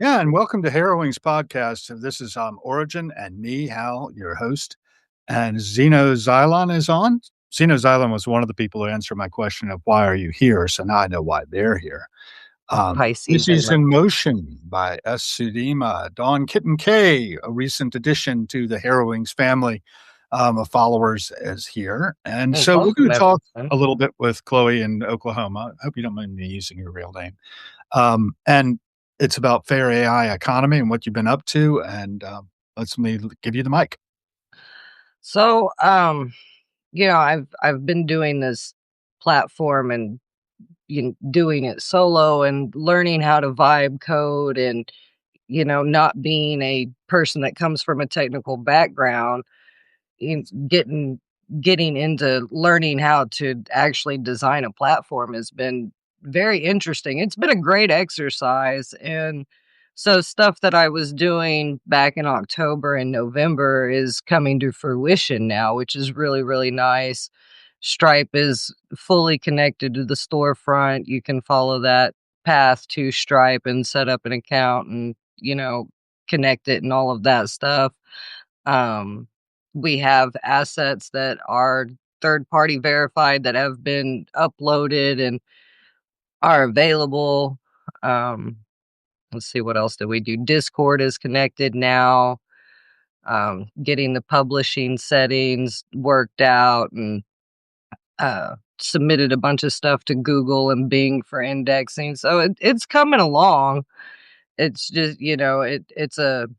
Yeah, and welcome to Harrowings podcast. This is Origin and me, Hal, your host, and Zeno Xylon is on. Zeno Xylon was one of the people who answered my question of why are you here? So now I know why they're here. Pisces. This is In Motion by S. Sudima, Dawn Kitten K, a recent addition to the Harrowings family of followers, is here. And Well, so we're going welcome to talk everyone. a little bit with Chloe in Oklahoma. I hope you don't mind me using your real name. And it's about fair AI economy and what you've been up to. And let's me give you the mic. So, I've been doing this platform and doing it solo and learning how to vibe code and not being a person that comes from a technical background, in getting into learning how to actually design a platform has been very interesting. It's been a great exercise. And so stuff that I was doing back in October and November is coming to fruition now, which is really, really nice. Stripe is fully connected to the storefront. You can follow that path to Stripe and set up an account and, connect it and all of that stuff. Um, we have assets that are third party verified that have been uploaded and are available. Um, let's see, what else do we do? Discord is connected now. Getting the publishing settings worked out and submitted a bunch of stuff to Google and Bing for indexing. So it's coming along. It's just, it's an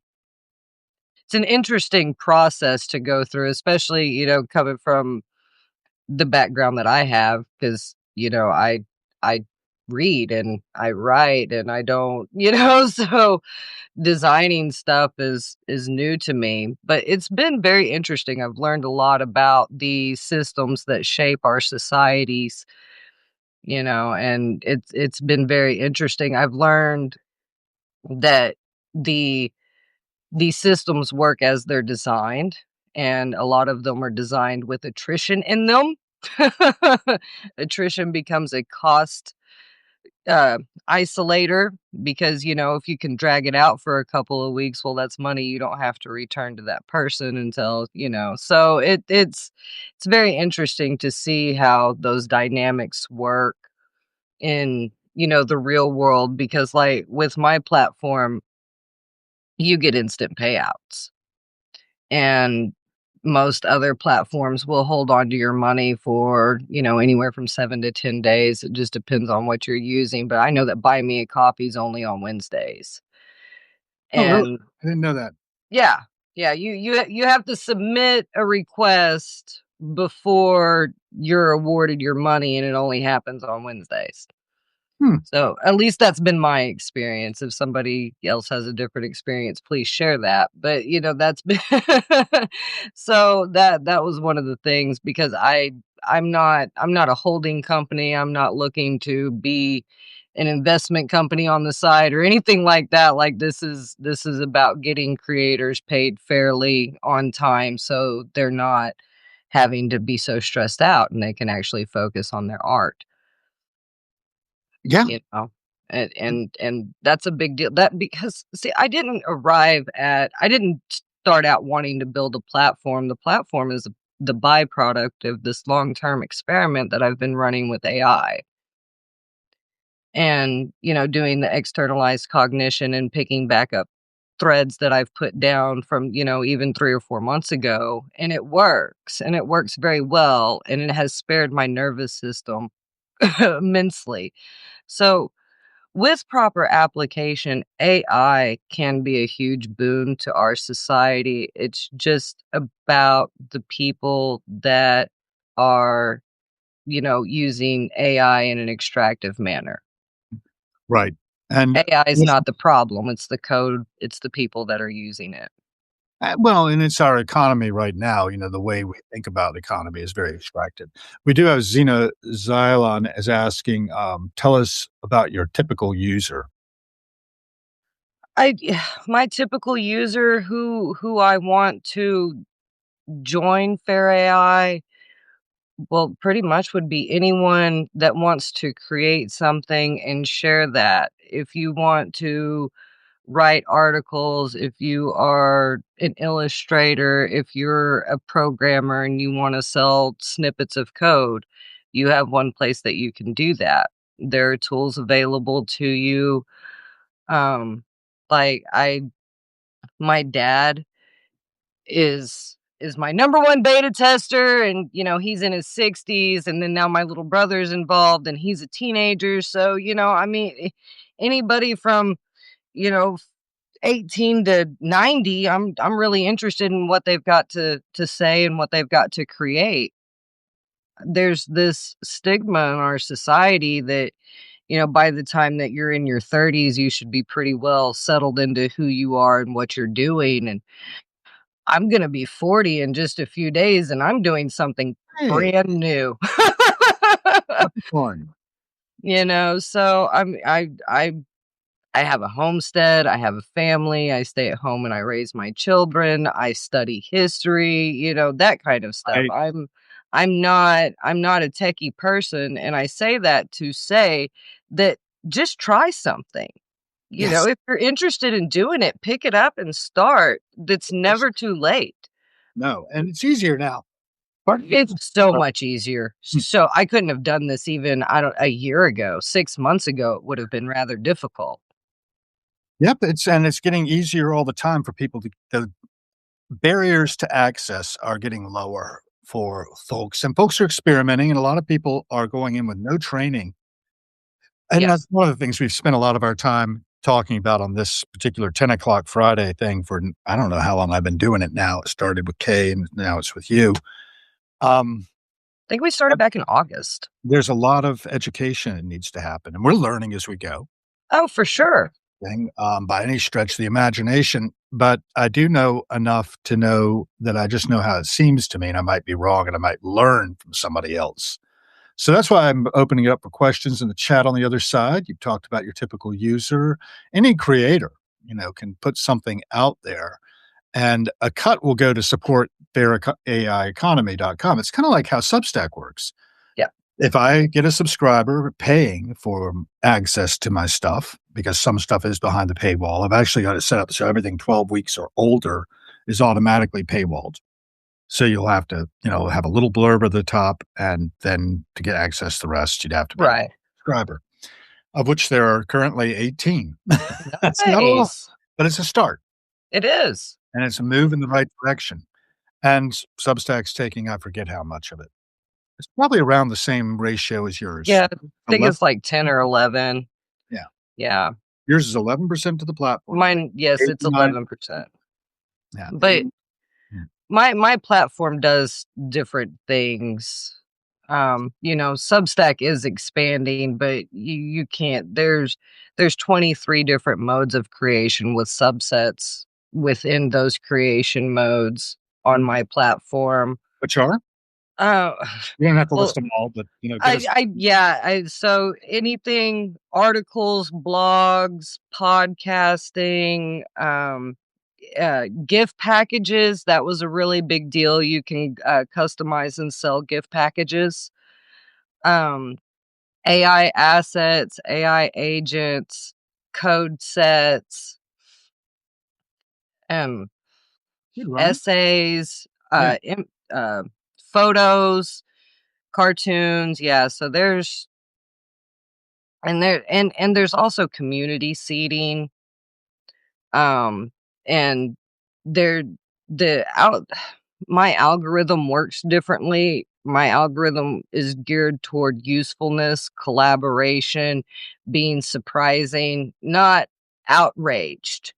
interesting process to go through, especially, coming from the background that I have, because I read and I write and I don't, so designing stuff is new to me, but it's been very interesting. I've learned a lot about the systems that shape our societies, and it's been very interesting. I've learned that the these systems work as they're designed, and a lot of them are designed with attrition in them. Attrition becomes a cost uh, isolator because, if you can drag it out for a couple of weeks, well, that's money you don't have to return to that person until, So it's very interesting to see how those dynamics work in, the real world, because like with my platform, you get instant payouts. And most other platforms will hold on to your money for, anywhere from 7 to 10 days. It just depends on what you're using, but I know that Buy Me a Coffee is only on Wednesdays. Oh, really? And I didn't know that. yeah, yeah, you have to submit a request before you're awarded your money, and it only happens on Wednesdays. Hmm. So, at least that's been my experience. If somebody else has a different experience, please share that. But, that's been so that was one of the things, because I'm not a holding company. I'm not looking to be an investment company on the side or anything like that. Like, this is about getting creators paid fairly on time, so they're not having to be so stressed out and they can actually focus on their art. Yeah. You know? And that's a big deal. That because see, I didn't start out wanting to build a platform. The platform is the byproduct of this long-term experiment that I've been running with AI. And, doing the externalized cognition and picking back up threads that I've put down from, even 3 or 4 months ago, and it works, and it works very well, and it has spared my nervous system immensely. So, with proper application, AI can be a huge boon to our society. It's just about the people that are, using AI in an extractive manner. Right. And AI is not the problem. It's the code. It's the people that are using it. well, and it's our economy right now. The way we think about the economy is very extracted. We do have Zena Xylon as asking, tell us about your typical user. I my typical user who I want to join Fair AI, well, pretty much would be anyone that wants to create something and share that. If you want to write articles, if you are an illustrator, if you're a programmer and you want to sell snippets of code, you have one place that you can do that. There are tools available to you. Um, like my dad is my number one beta tester, and he's in his 60s, and then now my little brother's involved and he's a teenager, so I mean, anybody from you know 18 to 90, I'm really interested in what they've got to say and what they've got to create. There's this stigma in our society that by the time that you're in your 30s you should be pretty well settled into who you are and what you're doing, and I'm gonna be 40 in just a few days, and I'm doing something Hey, brand new. happy fun. So I have a homestead, I have a family, I stay at home and I raise my children, I study history, that kind of stuff. I I'm not a techie person, and I say that to say that just try something. yes, If you're interested in doing it, pick it up and start. It's yes, never too late. no, and it's easier now. Pardon? It's so much easier. So I couldn't have done this even, I don't a year ago, 6 months ago, it would have been rather difficult. Yep, it's getting easier all the time for people to the barriers to access are getting lower for folks, and folks are experimenting, and a lot of people are going in with no training. And Yeah, that's one of the things we've spent a lot of our time talking about on this particular 10 o'clock Friday thing for I don't know how long I've been doing it now. It started with Kay and now it's with you. Um, I think we started back in August. there's a lot of education that needs to happen, and we're learning as we go. Oh, for sure. Thing, by any stretch of the imagination, but I do know enough to know that I just know how it seems to me, and I might be wrong, and I might learn from somebody else. So that's why I'm opening it up for questions in the chat on the other side. You talked about your typical user. Any creator, can put something out there, and a cut will go to support their AIeconomy.com. It's kind of like how Substack works. Yeah, If I get a subscriber paying for access to my stuff, because some stuff is behind the paywall, I've actually got it set up so everything 12 weeks or older is automatically paywalled. So you'll have to, have a little blurb at the top, and then to get access to the rest, you'd have to be a right. subscriber, of which there are currently 18. That's not a lot, Nice. but it's a start, It is. and it's a move in the right direction. And Substack's taking, I forget how much of it. It's probably around the same ratio as yours. Yeah, I think 11, it's like 10 or 11. yeah. Yeah. Yours is 11% to the platform. Mine, yes, it's 89, 11%. yeah, But 80, yeah. my platform does different things. Substack is expanding, but you can't there's 23 different modes of creation with subsets within those creation modes on my platform. Which are? Uh, You don't have to list well, them all, but, give us yeah, so anything, articles, blogs, podcasting, gift packages, that was a really big deal. You can customize and sell gift packages. Um, AI assets, AI agents, code sets, um, Good run. essays, Yeah. photos, cartoons. Yeah, so there's also community seating. And there the out my algorithm works differently. My algorithm is geared toward usefulness, collaboration, being surprising, not outraged.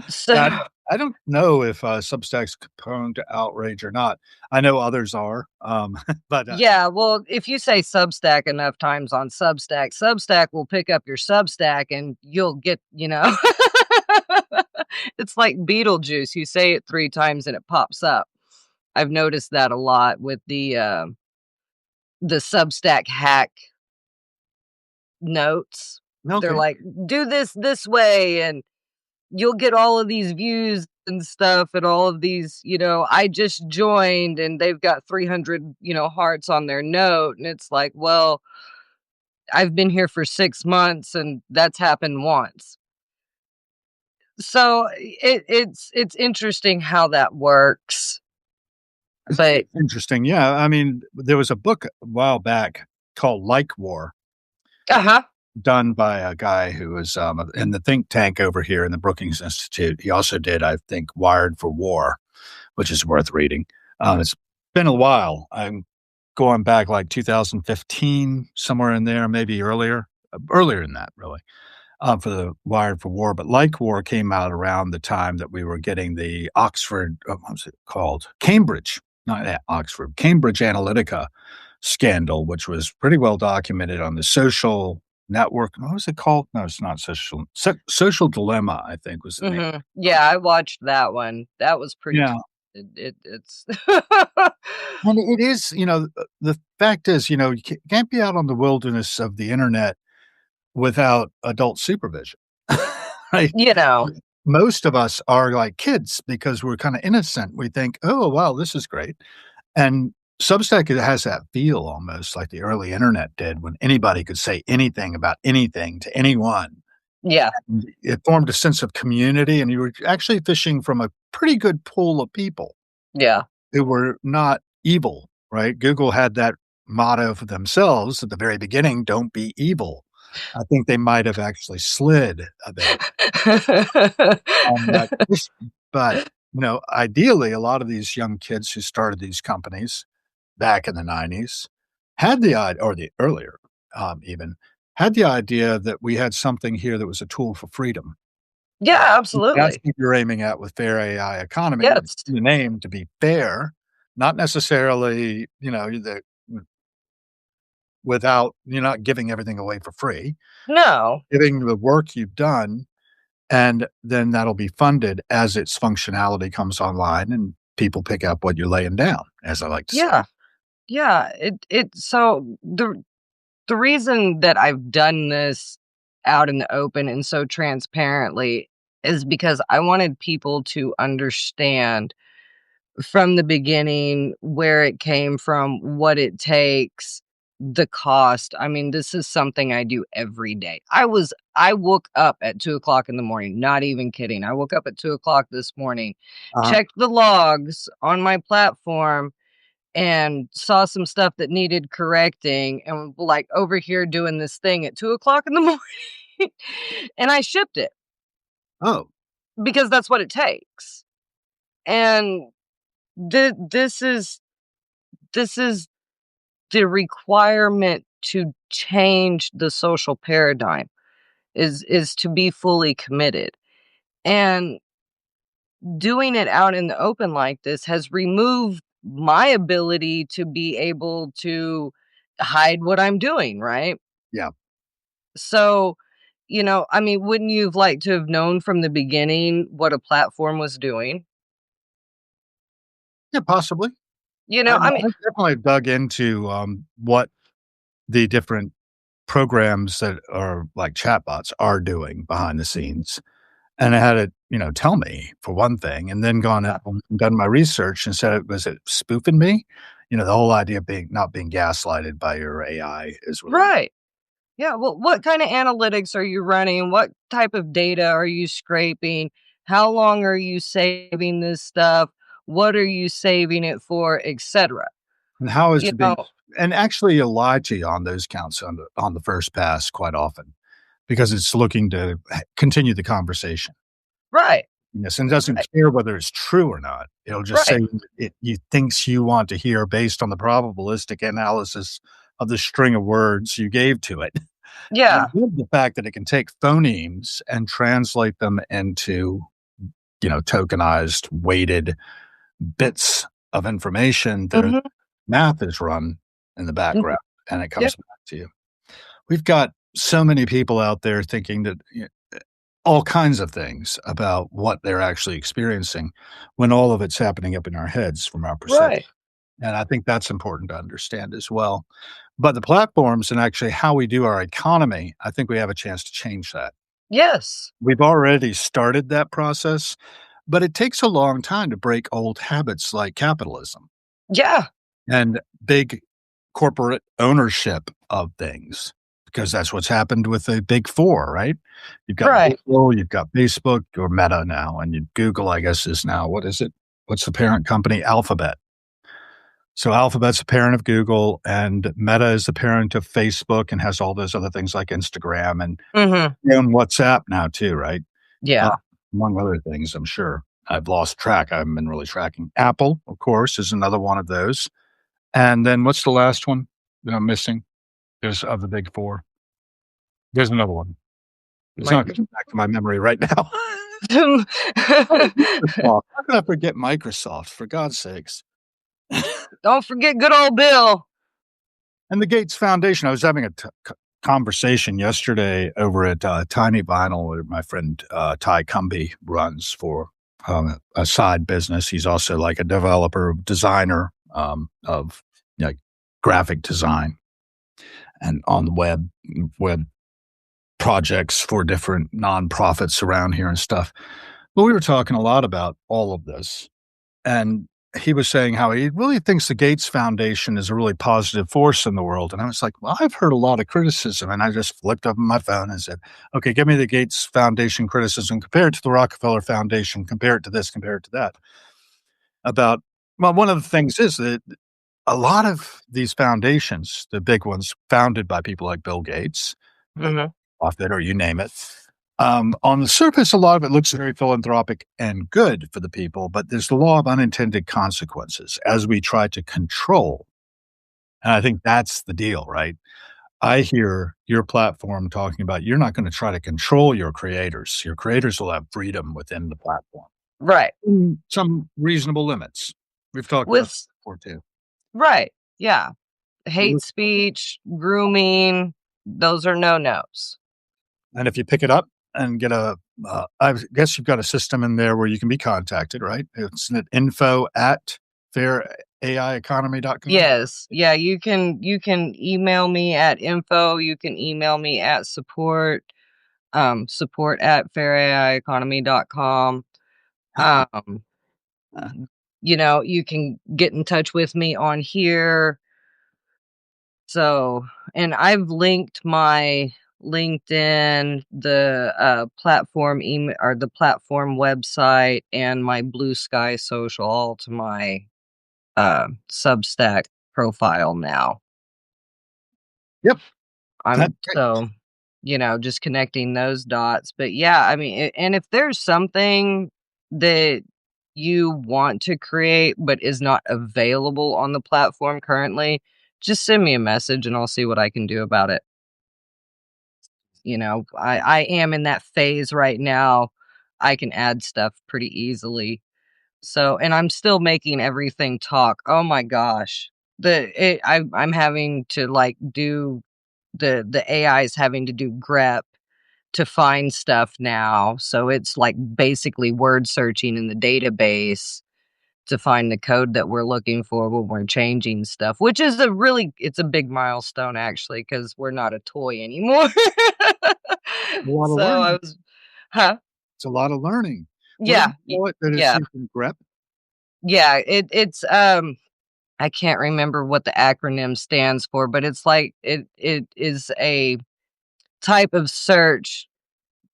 So, Yeah, I don't know if, Substack's prone to outrage or not. I know others are, but, yeah, well, if you say Substack enough times on Substack will pick up your Substack and you'll get. It's like Beetlejuice. You say it 3 times and it pops up. I've noticed that a lot with the Substack hack notes. They're okay. like, "Do this way, and you'll get all of these views and stuff, and all of these, I just joined," and they've got 300, hearts on their note, and it's like, "Well, I've been here for 6 months, and that's happened once." So it's interesting how that works, but It's interesting. Yeah, I mean, there was a book a while back called Like War, uh-huh. done by a guy who was, in the think tank over here in the Brookings Institute. He also did, I think, Wired for War, which is worth reading. It's been a while. I'm going back like 2015, somewhere in there, maybe earlier than that, really, for the Wired for War. But Like War came out around the time that we were getting the Oxford, what was it called? Cambridge, not that Oxford, Cambridge Analytica scandal, which was pretty well documented on the social network. What was it called? No, it's not social dilemma, I think was the name. Mhm. Yeah, I watched that one. That was pretty Yeah. it's And it is, the fact is, you can't be out on the wilderness of the internet without adult supervision, right? you know. Most of us are like kids because we're kinda innocent. We think, "Oh, wow, this is great." And Substack, it has that feel almost like the early internet did when anybody could say anything about anything to anyone. Yeah, And it formed a sense of community, and you were actually fishing from a pretty good pool of people yeah. who were not evil, right? Google had that motto for themselves at the very beginning, "Don't be evil." I think they might have actually slid a bit on that issue, but, ideally, a lot of these young kids who started these companies back in the '90s had the idea, or the earlier, even, had the idea that we had something here that was a tool for freedom. Yeah, That's absolutely. what you're aiming at with fair AI economy. Yes. The name to be fair, not necessarily, without you're not giving everything away for free, No. giving the work you've done, and then that'll be funded as its functionality comes online and people pick up what you're laying down, as I like to say. Yeah. Yeah, so the reason that I've done this out in the open and so transparently is because I wanted people to understand from the beginning where it came from, what it takes, the cost. I mean, this is something I do every day. I woke up at 2 o'clock in the morning, not even kidding. I woke up at 2 o'clock this morning, Uh-huh. checked the logs on my platform and saw some stuff that needed correcting and like over here doing this thing at 2 o'clock in the morning. And I shipped it Oh, because that's what it takes. And this is the requirement to change the social paradigm is to be fully committed. And doing it out in the open like this has removed my ability to be able to hide what I'm doing, right? yeah. So, I mean, wouldn't you have liked to have known from the beginning what a platform was doing? Yeah, possibly. I mean, I definitely dug into, what the different programs that are like chatbots are doing behind the scenes. And I had it, tell me for one thing, and then gone out and done my research and said, was it spoofing me? The whole idea of not being gaslighted by your AI is really right. Yeah, well, what kinda analytics are you running? What type of data are you scraping? How long are you saving this stuff? What are you saving it for, etcetera? and how is You it being know. and actually you'll lie to you on those counts on the first pass quite often because it's looking to continue the conversation. Right, Yes, and doesn't right, care whether it's true or not. It'll just say right. it thinks you want to hear based on the probabilistic analysis of the string of words you gave to it. And Yeah. I love the fact that it can take phonemes and translate them into, tokenized, weighted bits of information that are Mhm. math is run in the Mhm. background, and it Yeah, comes back to you. We've got so many people out there thinking that all kinds of things about what they're actually experiencing when all of it's happening up in our heads from our perception. right. And I think that's important to understand as well. But the platforms and actually how we do our economy, I think we have a chance to change that. Yes. We've already started that process, but it takes a long time to break old habits like capitalism Yeah. and big corporate ownership of things. because that's what's happened with the big four, right? You've got Right. Google, you've got Facebook or Meta now, and Google, I guess, is now what is it? What's the parent company? Alphabet. So Alphabet's a parent of Google, and Meta is the parent of Facebook, and has all those other things like Instagram Mhm. and WhatsApp now too, right? Uh, Yeah. among other things, I'm sure. I've lost track. I haven't been really tracking. Apple, of course, is another one of those. And then what's the last one that I'm missing? There's of the big four. There's another one. It's not Micro coming back to my memory right now. Oh, Microsoft. How could I forget Microsoft, for God's sakes? Don't forget good old Bill. And the Gates Foundation. I was having a conversation yesterday over at Tiny Vinyl, where my friend Ty Cumby runs for a side business. He's also like a developer, designer of you know, graphic design and on the web projects for different nonprofits around here and stuff. But we were talking a lot about all of this. And he was saying how he really thinks the Gates Foundation is a really positive force in the world. And I was like, well, I've heard a lot of criticism. And I just flipped up my phone and said, okay, give me the Gates Foundation criticism, compare it to the Rockefeller Foundation, compare it to this, compare it to that. About, well, one of the things is that a lot of these foundations, the big ones founded by people like Bill Gates, Mhm. Buffett, or you name it, on the surface, a lot of it looks very philanthropic and good for the people, but there's the law of unintended consequences as we try to control. And I think that's the deal, right? I hear your platform talking about you're not going to try to control your creators. Your creators will have freedom within the platform, Right. some reasonable limits. We've talked about With that before too. right. Yeah. Hate speech, grooming, those are no-nos. And if you pick it up and get I guess you've got a system in there where you can be contacted, right? It's at info at fairaiEconomy.com. Yes. Yeah, you can email me at info, you can email me at support at fairaiEconomy.com. Um, you can get in touch with me on here. So, and I've linked my LinkedIn, the platform email or the platform website, and my Blue Sky social all to my Substack profile now. Yep, that's I'm great. so, just connecting those dots. But yeah, I mean, and if there's something that you want to create but is not available on the platform currently, just send me a message and I'll see what I can do about it. I am in that phase right now. I can add stuff pretty easily. So, and I'm still making everything talk. Oh my gosh. I'm having to like do the AI is having to do grep to find stuff now. So it's like basically word searching in the database to find the code that we're looking for when we're changing stuff, which is it's a big milestone actually, because we're not a toy anymore. A lot of So I learning. was huh? It's a lot of learning. What do Yeah, you call it that is yeah, using grep? yeah. It's I can't remember what the acronym stands for, but it's like it is a type of search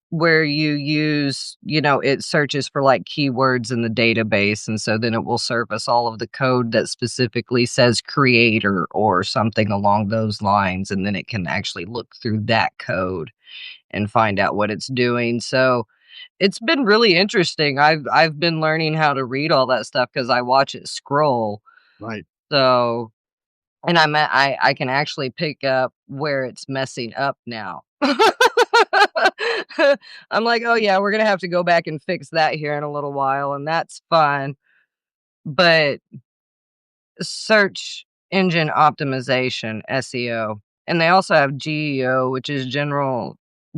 where you use, it searches for like keywords in the database. And so then it will surface all of the code that specifically says creator or something along those lines. And then it can actually look through that code and find out what it's doing. So it's been really interesting. I've been learning how to read all that stuff because I watch it scroll. Right. So and I can actually pick up where it's messing up now. I'm like, "Oh, yeah, we're gonna have to go back and fix that here in a little while," and that's fine. But search engine optimization, SEO, and they also have GEO, which is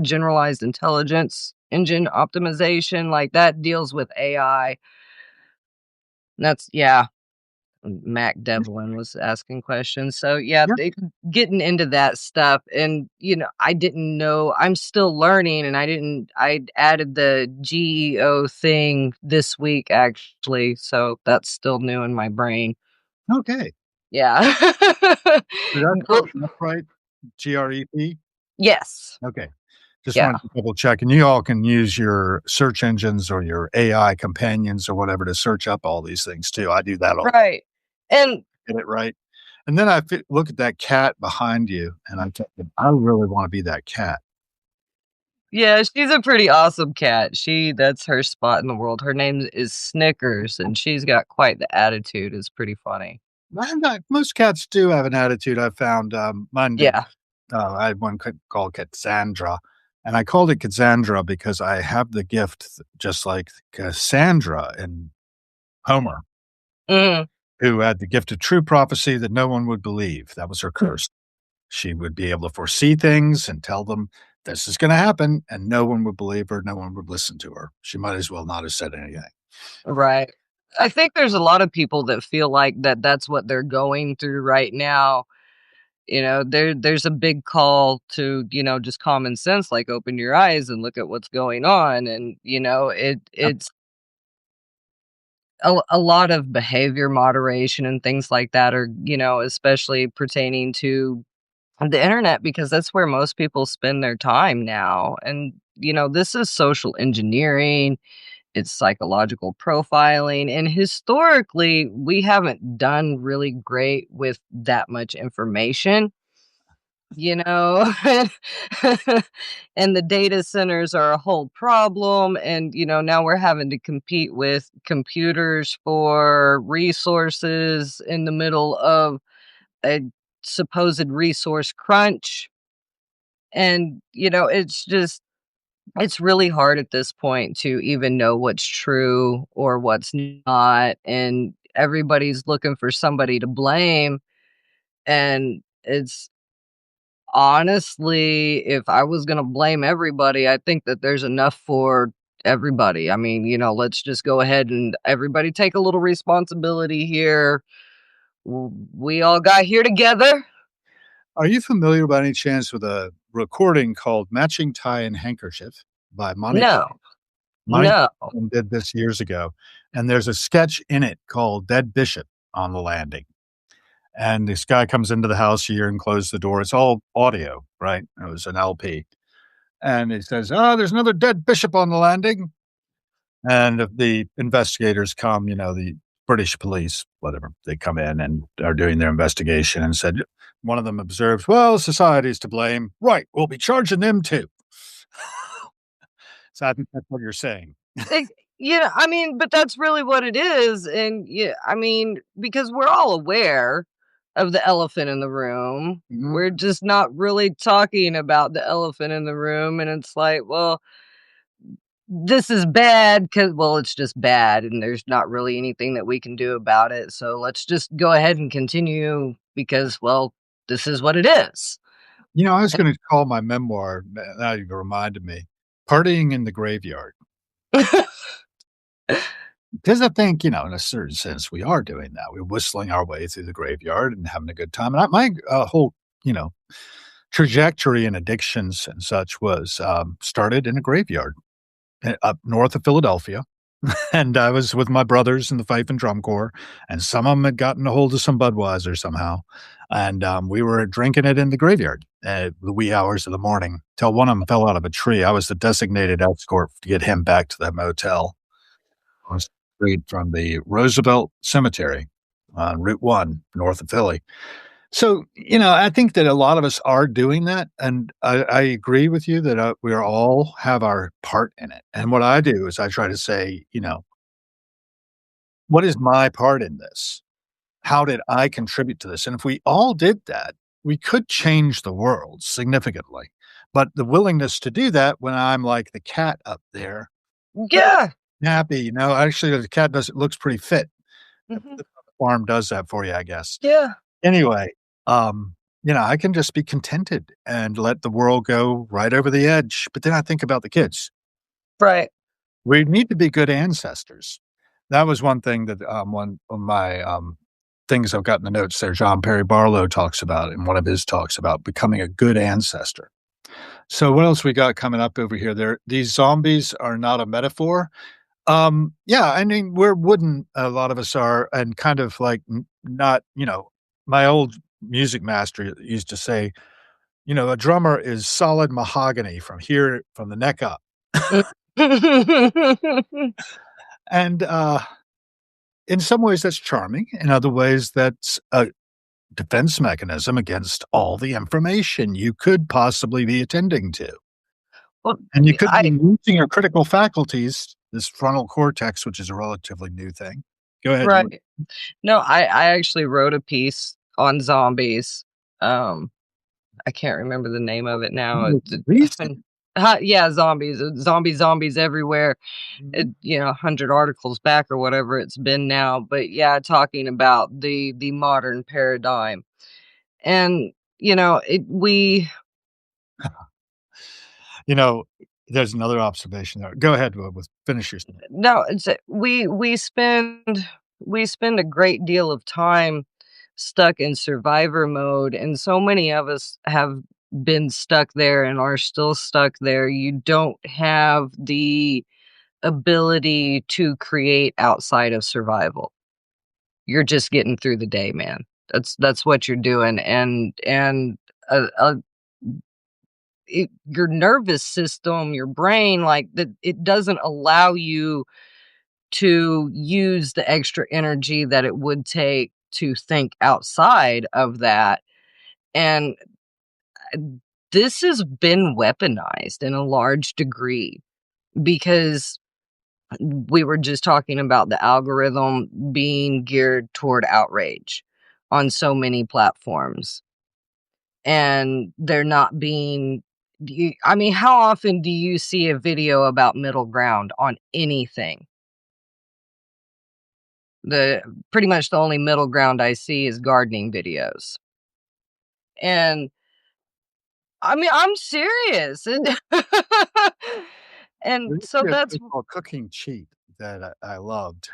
generalized intelligence engine optimization, like, that deals with AI. That's yeah. Mac Devlin was asking questions. So yeah, Yeah. getting into that stuff, and I didn't know. I'm still learning, and I added the GEO thing this week actually, so that's still new in my brain. Okay. Yeah. So that's Well, called GrepRight, GREP? Yes. Okay. Just Yeah. wanted to double check, and you all can use your search engines or your AI companions or whatever to search up all these things too. I do that all Right. And get it right. And then look at that cat behind you, and I'm thinking, I really want to be that cat. yeah, she's a pretty awesome cat. That's her spot in the world. Her name is Snickers, and she's got quite the attitude. It's pretty funny. Most cats do have an attitude. I found mine did. Yeah. I had one called Cassandra, and I called it Cassandra because I have the gift, just like Cassandra in Homer, Mhm. who had the gift of true prophecy that no one would believe. That was her curse. She would be able to foresee things and tell them this is going to happen, and no one would believe her. No one would listen to her. She might as well not have said anything. Right. I think there's a lot of people that feel like that's what they're going through right now. There's a big call to, just common sense, like open your eyes and look at what's going on. And, it's a lot of behavior moderation and things like that are, especially pertaining to the internet because that's where most people spend their time now. And, this is social engineering, it's psychological profiling, and historically, we haven't done really great with that much information, you know? And the data centers are a whole problem, and, now we're having to compete with computers for resources in the middle of a supposed resource crunch, and, it's really hard at this point to even know what's true or what's not, and everybody's looking for somebody to blame, and it's honestly, if I was gonna blame everybody, I think that there's enough for everybody. I mean, let's just go ahead and everybody take a little responsibility here. We all got here together. Are you familiar by any chance with a recording called Matching Tie and Handkerchief by Monty No, Python? Monty no. Python did this years ago, and there's a sketch in it called Dead Bishop on the Landing. And this guy comes into the house here and closes the door. It's all audio, right? It was an LP. And he says, "Oh, there's another dead bishop on the landing." And the investigators come, the British police, whatever, they come in and are doing their investigation and said, one of them observes, well, society's to blame. Right. We'll be charging them too. So I think that's what you're saying. Ex Yeah, I mean, but that's really what it is, and, yeah, I mean, because we're all aware of the elephant in the room. Mhm. We're just not really talking about the elephant in the room, and it's like, well, this is bad because, well, it's just bad, and there's not really anything that we can do about it, so let's just go ahead and continue because, well, this is what it is. I was going to call my memoir, now you reminded me, Partying in the Graveyard. Because I think, in a certain sense, we are doing that. We're whistling our way through the graveyard and having a good time. And my whole, trajectory in addictions and such was started in a graveyard up north of Philadelphia. And I was with my brothers in the fife and drum corps, and some of them had gotten a hold of some Budweiser somehow. And we were drinking it in the graveyard at the wee hours of the morning till one of them fell out of a tree. I was the designated escort to get him back to the motel across the street from the Roosevelt Cemetery on Route 1 north of Philly. So, I think that a lot of us are doing that, and I agree with you that, we are all have our part in it, and what I do is I try to say, "What is my part in this? How did I contribute to this?" And if we all did that, we could change the world significantly, but the willingness to do that when I'm like the cat up there, Yeah. happy, actually, the cat does it looks pretty fit. The Mhm. farm does that for you, I guess. Yeah. Anyway, I can just be contented and let the world go right over the edge. But then I think about the kids. Right. We need to be good ancestors. That was one thing that one of my things I've got in the notes there. John Perry Barlow talks about in one of his talks about becoming a good ancestor. So what else we got coming up over here? These zombies are not a metaphor. Yeah, I mean, we're wooden, a lot of us are, and kind of like not, my old music master used to say, You know, a drummer is solid mahogany from the neck up. And, in some ways, that's charming. In other ways, that's a defense mechanism against all the information you could possibly be attending to. Well, And you could be I losing your critical faculties, this frontal cortex, which is a relatively new thing. Go ahead, you were right. No, I actually wrote a piece on zombies. Um, I can't remember the name of it now. recent. Yeah, zombies, zombies everywhere. Mhm. 100 articles back or whatever it's been now, but yeah, talking about the modern paradigm. And, it we You know, there's another observation there. Go ahead with finish your statement. no, it's we spend a great deal of time stuck in survivor mode, and so many of us have been stuck there and are still stuck there. You don't have the ability to create outside of survival. You're just getting through the day, man. That's what you're doing, and your nervous system, your brain, like that, it doesn't allow you to use the extra energy that it would take to think outside of that. And uh, this has been weaponized in a large degree because we were just talking about the algorithm being geared toward outrage on so many platforms. And they're not being I mean, how often do you see a video about middle ground on anything? The Pretty much the only middle ground I see is gardening videos. And I mean, I'm serious. And There used to so be a that's show called Cooking Cheap that I loved.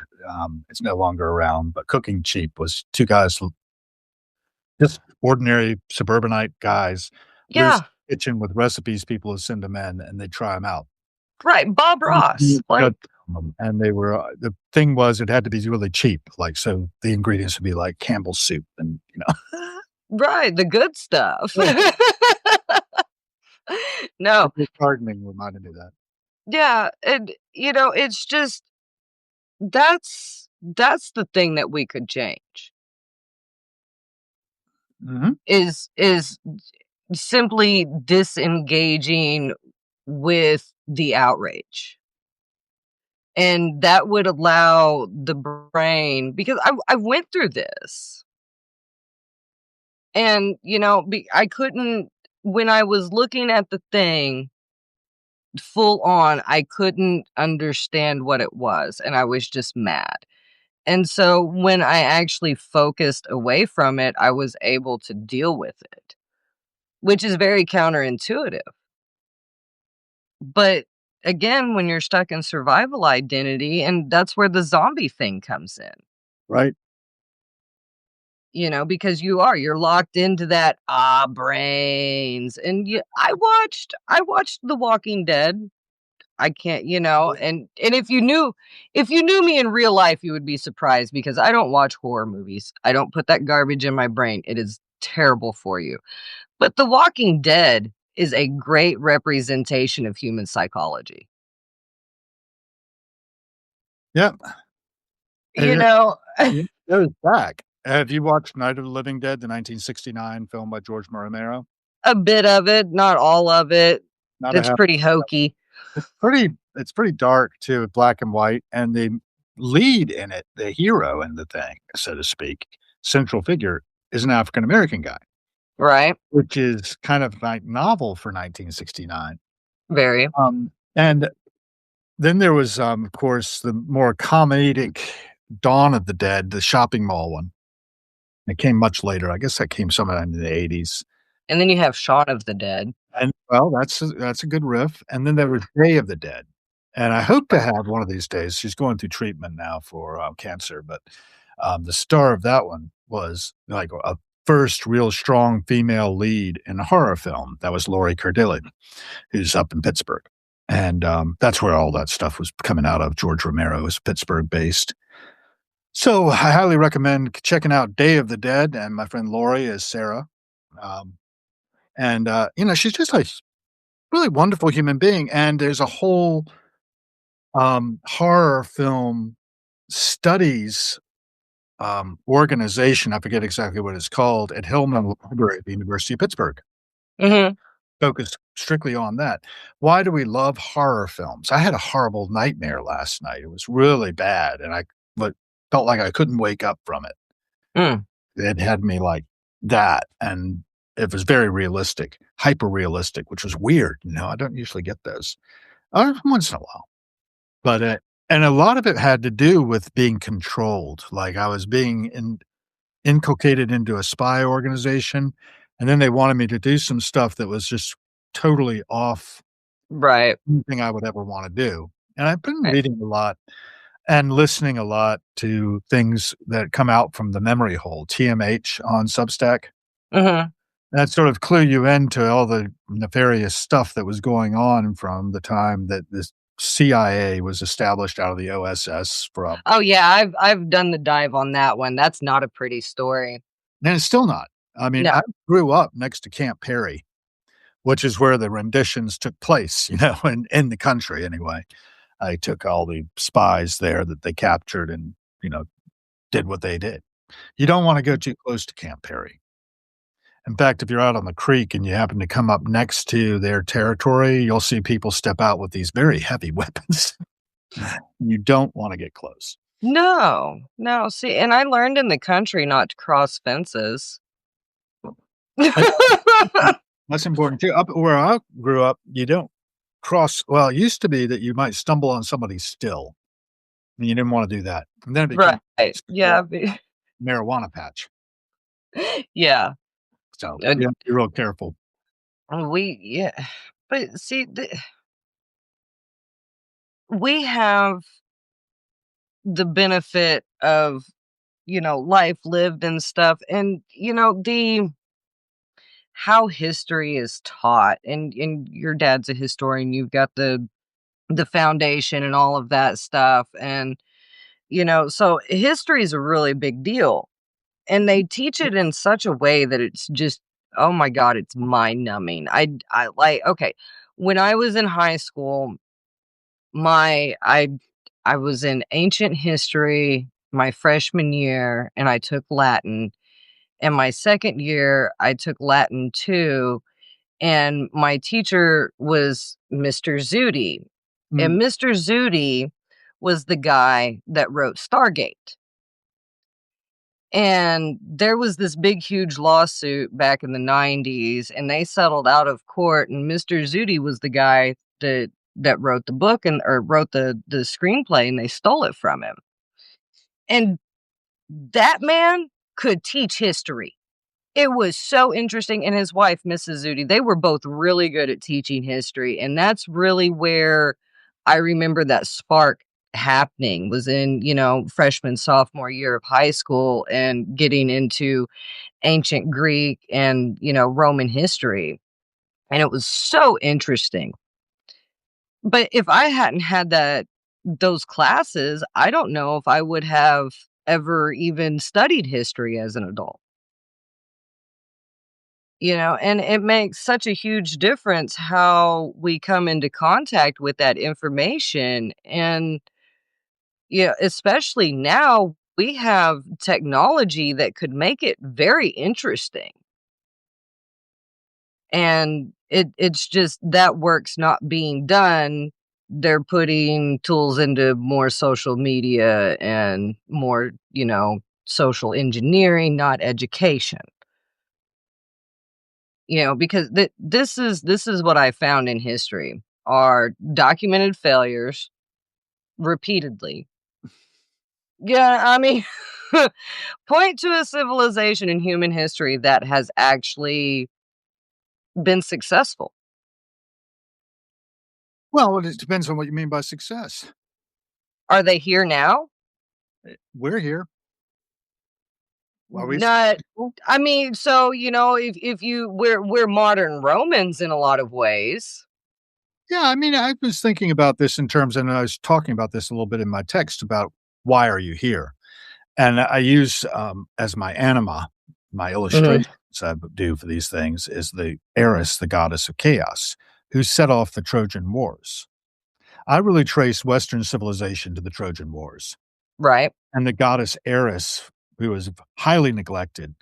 It's no longer around, but Cooking Cheap was 2 guys, just ordinary suburbanite guys, loose yeah, kitchen with recipes people would send them in, and they'd try them out. right, Bob Ross. Like, And they were the thing was it had to be really cheap, like, so the ingredients would be like Campbell's soup and, you know. right, the good stuff. No, Your gardening reminded me of that. yeah, and it's just that's the thing that we could change Mhm. is simply disengaging with the outrage. And that would allow the brain, because I went through this, and, I couldn't, when I was looking at the thing full on, I couldn't understand what it was, and I was just mad. And so when I actually focused away from it, I was able to deal with it, which is very counterintuitive. But again, when you're stuck in survival identity, and that's where the zombie thing comes in, Right? because you're locked into that brains. And I watched The Walking Dead. I can't, and if you knew me in real life, you would be surprised because I don't watch horror movies. I don't put that garbage in my brain. It is terrible for you. But The Walking Dead is a great representation of human psychology. Yep. And You know, it goes back. Have you watched Night of the Living Dead, the 1969 film by George Romero? a bit of it, not all of it. Not a It's half. pretty hokey. It's pretty dark too, black and white, and the lead in it, the hero in the thing, so to speak, central figure, is an African American guy, Right? which is kind of like novel for 1969. Very. And then there was, of course, the more comedic Dawn of the Dead, the shopping mall one. It came much later. I guess that came sometime in the '80s. And then you have Shaun of the Dead. And, well, that's a good riff, and then there was Day of the Dead, and I hope to have one of these days. She's going through treatment now for, cancer, but, the star of that one was, like, a first real strong female lead in a horror film. That was Laurie Cardilli, who's up in Pittsburgh, and, that's where all that stuff was coming out of. George Romero is Pittsburgh-based. So, I highly recommend checking out Day of the Dead, and my friend Laurie is Sarah, um And, she's just a really wonderful human being, and there's a whole, horror film studies, organization, I forget exactly what it's called, at Hillman Library at the University of Pittsburgh, Mhm. focused strictly on that. Why do we love horror films? I had a horrible nightmare last night. It was really bad, and I but felt like I couldn't wake up from it. Mm. It had me like that, and it was very realistic, hyper realistic, which was weird, I don't usually get those, once in a while, but, and a lot of it had to do with being controlled, like, I was being inculcated into a spy organization, and then they wanted me to do some stuff that was just totally off Right. anything I would ever wanna do, and I've been Right. reading a lot and listening a lot to things that come out from the memory hole, TMH on Substack. Mhm. That sort of clue you into all the nefarious stuff that was going on from the time that this CIA was established out of the OSS from Oh, yeah, I've done the dive on that one. That's not a pretty story. and it's still not. I mean, I No. grew up next to Camp Perry, which is where the renditions took place, in the country anyway. I took all the spies there that they captured and, you know, did what they did. You don't wanna go too close to Camp Perry. In fact, if you're out on the creek and you happen to come up next to their territory, you'll see people step out with these very heavy weapons. You don't wanna get close. No. No, see, and I learned in the country not to cross fences. I That's important too. Up where I grew up, you don't it used to be that you might stumble on somebody's still, and you didn't wanna do that, and then it became Right. Yeah, marijuana patch, yeah. so Uh, you have to be real careful. yeah. But see, we have the benefit of, life lived and stuff, and, the how history is taught, and your dad's a historian, you've got the foundation and all of that stuff, and, so history is a really big deal, and they teach it in such a way that it's just, oh my god, it's mind numbing. I like, okay, when I was in high school, my I was in ancient history my freshman year, and I took Latin, and my second year I took Latin too, and my teacher was Mr. Zudi, and Mm, Mr. Zudi was the guy that wrote Stargate. And there was this big, huge lawsuit back in the 90s, and they settled out of court, and Mr. Zudi was the guy that wrote the book and or wrote the screenplay, and they stole it from him. And that man could teach history. It was so interesting, and his wife, Mrs. Zudi, they were both really good at teaching history, and that's really where I remember that spark happening was in, freshman, sophomore year of high school and getting into ancient Greek and, Roman history, and it was so interesting. But if I hadn't had those classes, I don't know if I would have ever even studied history as an adult. And it makes such a huge difference how we come into contact with that information. And, especially now, we have technology that could make it very interesting. And it's just that work's not being done. They're putting tools into more social media and more, social engineering, not education. Because this is what I found in history are documented failures repeatedly. Yeah, I mean, point to a civilization in human history that has actually been successful. well, it depends on what you mean by success. Are they here now? We're here. Are we Not successful? I mean, so, if you we're modern Romans in a lot of ways. Yeah, I mean, I was thinking about this in terms and I was talking about this a little bit in my text about why are you here? And I use, as my anima, my Mhm. illustration I do for these things, is the Eris, the goddess of chaos, who set off the Trojan Wars. I really trace Western civilization to the Trojan Wars, Right. and the goddess Eris, who was highly neglected,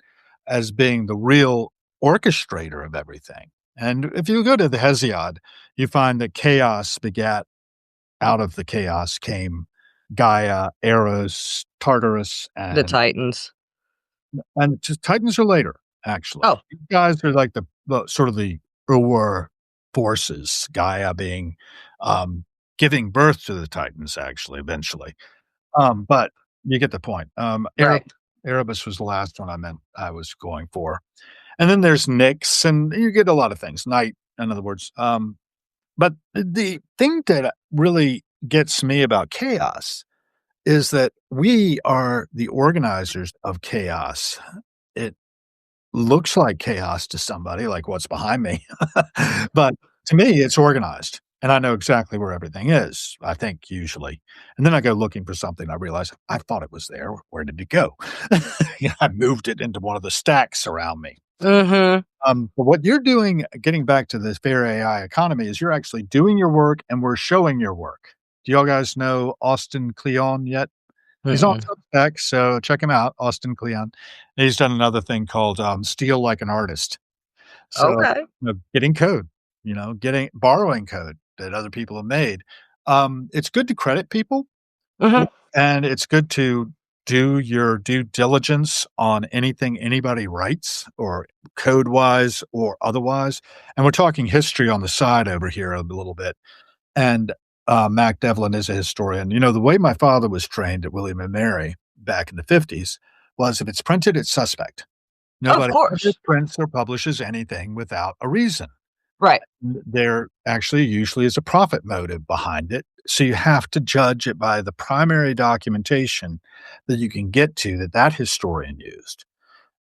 as being the real orchestrator of everything. And if you go to the Hesiod, you find that chaos begat out of the chaos came Gaia, Eros, Tartarus, The and Titans. Titans are later, actually. Oh, These guys are like the sort of the Ur forces, Gaia being, giving birth to the Titans, actually, eventually. But you get the point. right. Erebus was the last one I was going for. And then there's Nyx, and you get a lot of things. Night, in other words. But the thing that really gets me about chaos is that we are the organizers of chaos. It looks like chaos to somebody, like what's behind me. But to me, it's organized, and I know exactly where everything is, I think, usually. And then I go looking for something, I realize I thought it was there. Where did it go? Yeah, I moved it into one of the stacks around me. Mhm. But what you're doing, getting back to this fair AI economy, is you're actually doing your work and we're showing your work. Do y'all guys know Austin Kleon yet? He's on Mm-mm. Substack, so check him out, Austin Kleon. He's done another thing called Steal Like an Artist. So, Okay. getting code, getting borrowing code that other people have made. It's good to credit people, Mhm. and it's good to do your due diligence on anything anybody writes or code wise or otherwise. And we're talking history on the side over here a little bit. And Mac Devlin is a historian. The way my father was trained at William and Mary back in the 50s was if it's printed, it's suspect. Of Nobody ever course. prints or publishes anything without a reason. Right. There actually usually is a profit motive behind it. So you have to judge it by the primary documentation that you can get to that historian used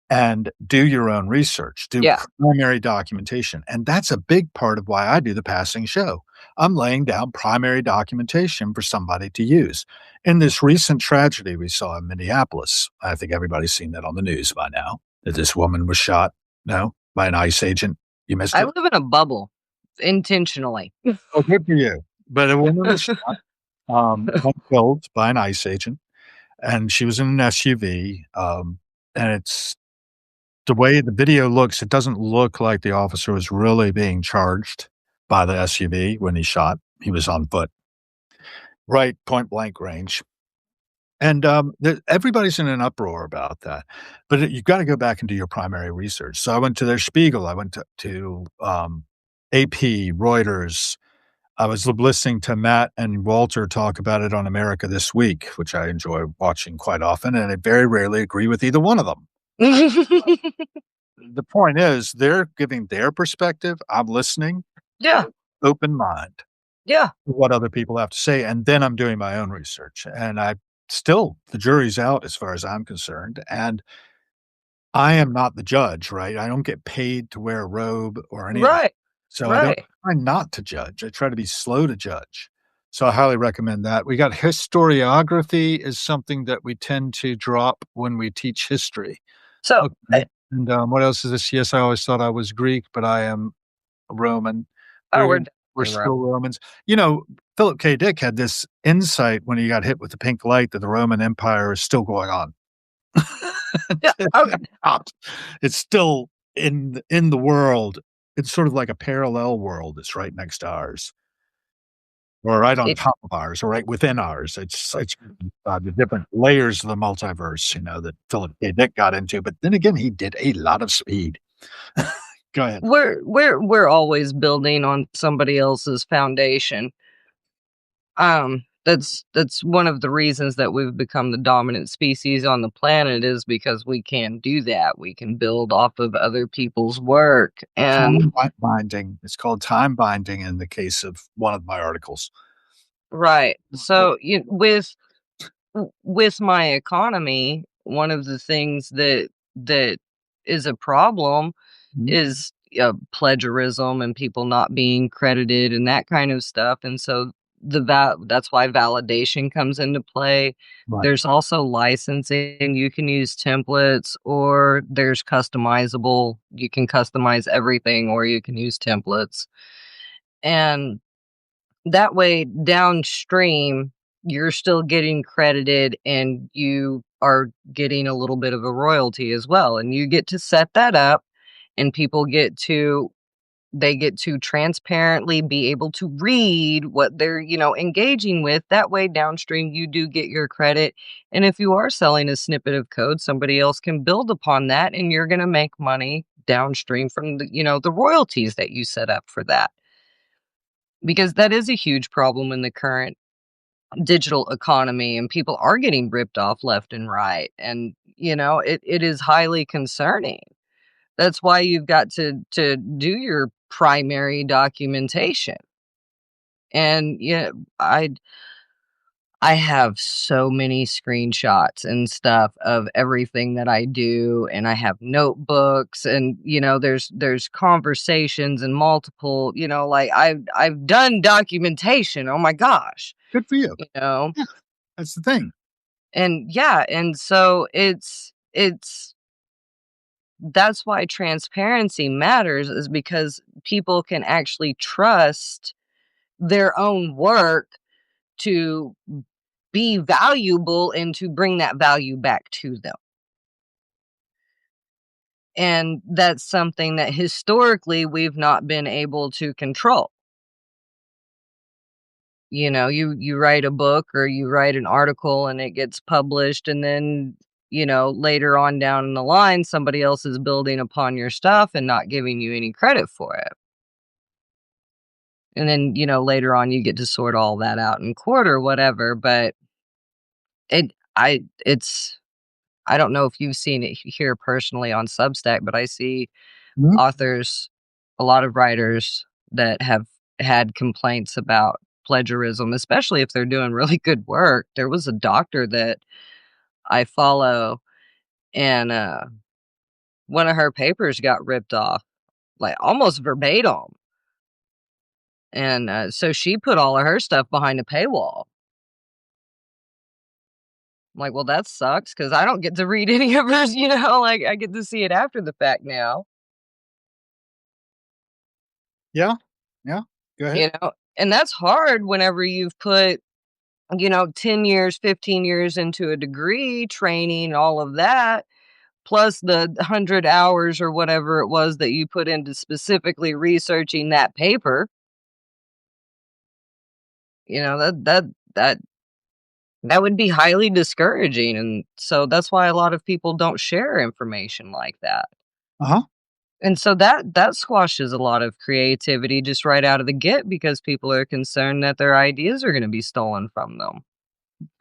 and do your own research, do Yeah. primary documentation. And that's a big part of why I do the passing show. I'm laying down primary documentation for somebody to use. In this recent tragedy we saw in Minneapolis, I think everybody's seen that on the news by now, that this woman was shot, no, by an ICE agent. You missed I it? live in a bubble intentionally. Oh, good for you. But a woman was shot, and killed by an ICE agent, and she was in an SUV, and it's the way the video looks, it doesn't look like the officer was really being charged by the SUV when he shot. He was on foot, right point blank range. And everybody's in an uproar about that. But you've got to go back and do your primary research. So I went to their Spiegel, I went to AP, Reuters. I was listening to Matt and Walter talk about it on America This Week, which I enjoy watching quite often, and I very rarely agree with either one of them. The point is, they're giving their perspective. I'm listening, Yeah. open mind Yeah. to what other people have to say, and then I'm doing my own research. And the jury's out as far as I'm concerned. And I am not the judge, right? I don't get paid to wear a robe or any of that. Right. So I don't Right. try not to judge. I try to be slow to judge. So I highly recommend that. We got historiography is something that we tend to drop when we teach history. So, Okay. And what else is this? Yes, I always thought I was Greek, but I am Roman. oh, We're we're we're definitely still Romans. Philip K. Dick had this insight when he got hit with the pink light that the Roman Empire is still going on. yeah. Okay. It's still in the world. It's sort of like a parallel world that's right next to ours, or right on It top of ours, or right within ours. It's the different layers of the multiverse, that Philip K. Dick got into. But then again, he did a lot of speed. Go ahead. we're always building on somebody else's foundation. That's one of the reasons that we've become the dominant species on the planet is because we can do that. We can build off of other people's work. And Binding. It's called time binding in the case of one of my articles. right. So with my economy, one of the things that is a problem Mhm. is plagiarism and people not being credited and that kind of stuff. And so that's why validation comes into play. Right. There's also licensing. You can use templates, or there's customizable. You can customize everything, or you can use templates. And that way, downstream, you're still getting credited and you are getting a little bit of a royalty as well. And you get to set that up, and people get to transparently be able to read what they're, engaging with. That way, downstream, you do get your credit. And if you are selling a snippet of code, somebody else can build upon that, and you're going to make money downstream from the royalties that you set up for that. Because that is a huge problem in the current digital economy, and people are getting ripped off left and right. And, it is highly concerning. That's why you've got to do your primary documentation. And yeah, I have so many screenshots and stuff of everything that I do, and I have notebooks, and there's conversations and multiple, like I've done documentation. Oh my gosh, Good for you. you know. Yeah, that's the thing. And yeah, and so it's that's why transparency matters, is because people can actually trust their own work to be valuable and to bring that value back to them. And that's something that historically we've not been able to control. You write a book or you write an article and it gets published, and then, later on down the line, somebody else is building upon your stuff and not giving you any credit for it. And then, later on you get to sort all that out in court or whatever. But it's I don't know if you've seen it here personally on Substack, but I see Mhm. authors, a lot of writers that have had complaints about plagiarism, especially if they're doing really good work. There was a doctor that I follow, and one of her papers got ripped off, like almost verbatim. And so she put all of her stuff behind a paywall. I'm like, well, that sucks because I don't get to read any of hers, like I get to see it after the fact now. Yeah. Yeah. Go ahead. And that's hard whenever you've put 10 years, 15 years into a degree, training, all of that, plus the 100 hours or whatever it was that you put into specifically researching that paper. That that would be highly discouraging. And so that's why a lot of people don't share information like that. Uh-huh. And so that squashes a lot of creativity just right out of the get, because people are concerned that their ideas are going to be stolen from them.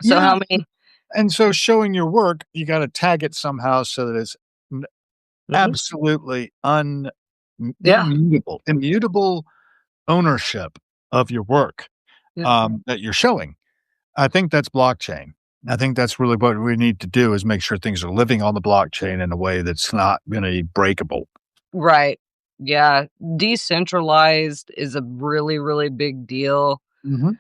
So Yeah. how many And so showing your work, you gotta tag it somehow so that it's n Mhm. absolutely Yeah. immutable ownership of your work, Yeah. that you're showing. I think that's blockchain. I think that's really what we need to do is make sure things are living on the blockchain in a way that's not gonna be breakable. Right. Yeah. Decentralized is a really, really big deal. Mhm.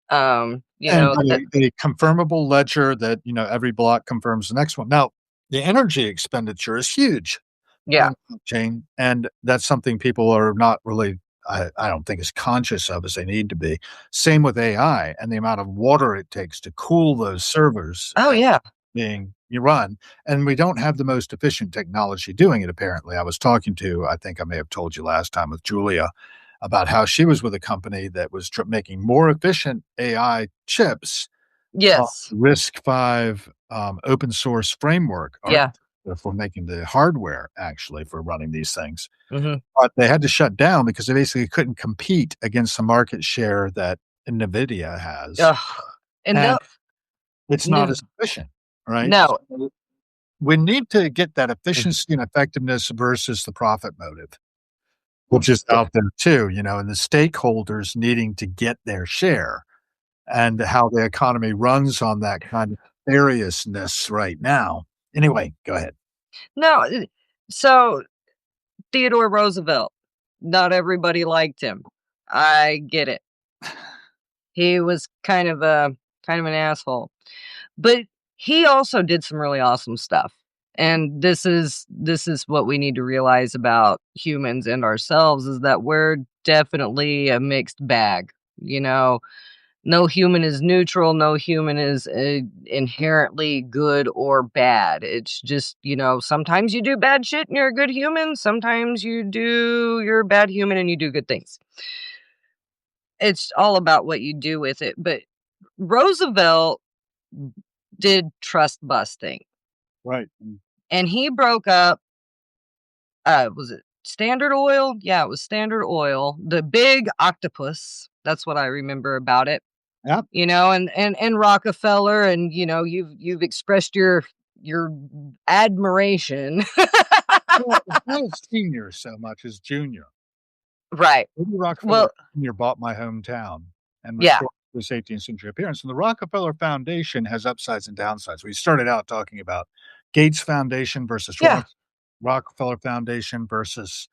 Um, you And know, that a confirmable ledger that, every block confirms the next one. Now, the energy expenditure is huge yeah. on blockchain, and that's something people are not really I don't think as conscious of as they need to be. Same with AI and the amount of water it takes to cool those servers Oh, yeah. being you run, and we don't have the most efficient technology doing it, apparently. I was talking to I think I may have told you last time with Julia about how she was with a company that was making more efficient AI chips Yes. RISC-V, open source framework Yeah. architecture for making the hardware actually for running these things. Mhm. But they had to shut down because they basically couldn't compete against the market share that NVIDIA has, Ugh. And and no it's not no as efficient, right? no. So we need to get that Mhm. efficiency and effectiveness versus the profit motive, which is out there too, and the stakeholders needing to get their share. And how the economy runs on that kind of seriousness right now. Anyway, go ahead. No, so Theodore Roosevelt, not everybody liked him. I get it. He was kind of an asshole. But he also did some really awesome stuff. And this is what we need to realize about humans and ourselves is that we're definitely a mixed bag. You know, no human is neutral, no human is inherently good or bad. It's just, sometimes you do bad shit and you're a good human, sometimes you're a bad human and you do good things. It's all about what you do with it. But Roosevelt did trust busting. Right. And he broke up, was it Standard Oil? Yeah, it was Standard Oil, the big octopus. That's what I remember about it. Yep. And Rockefeller, and you've expressed your admiration. Well, it's not senior so much as junior. Right. Maybe Rockefeller Well, Jr. bought my hometown and yeah. restored this 18th century appearance. And the Rockefeller Foundation has upsides and downsides. We started out talking about Gates Foundation versus Yeah. Rockefeller Foundation versus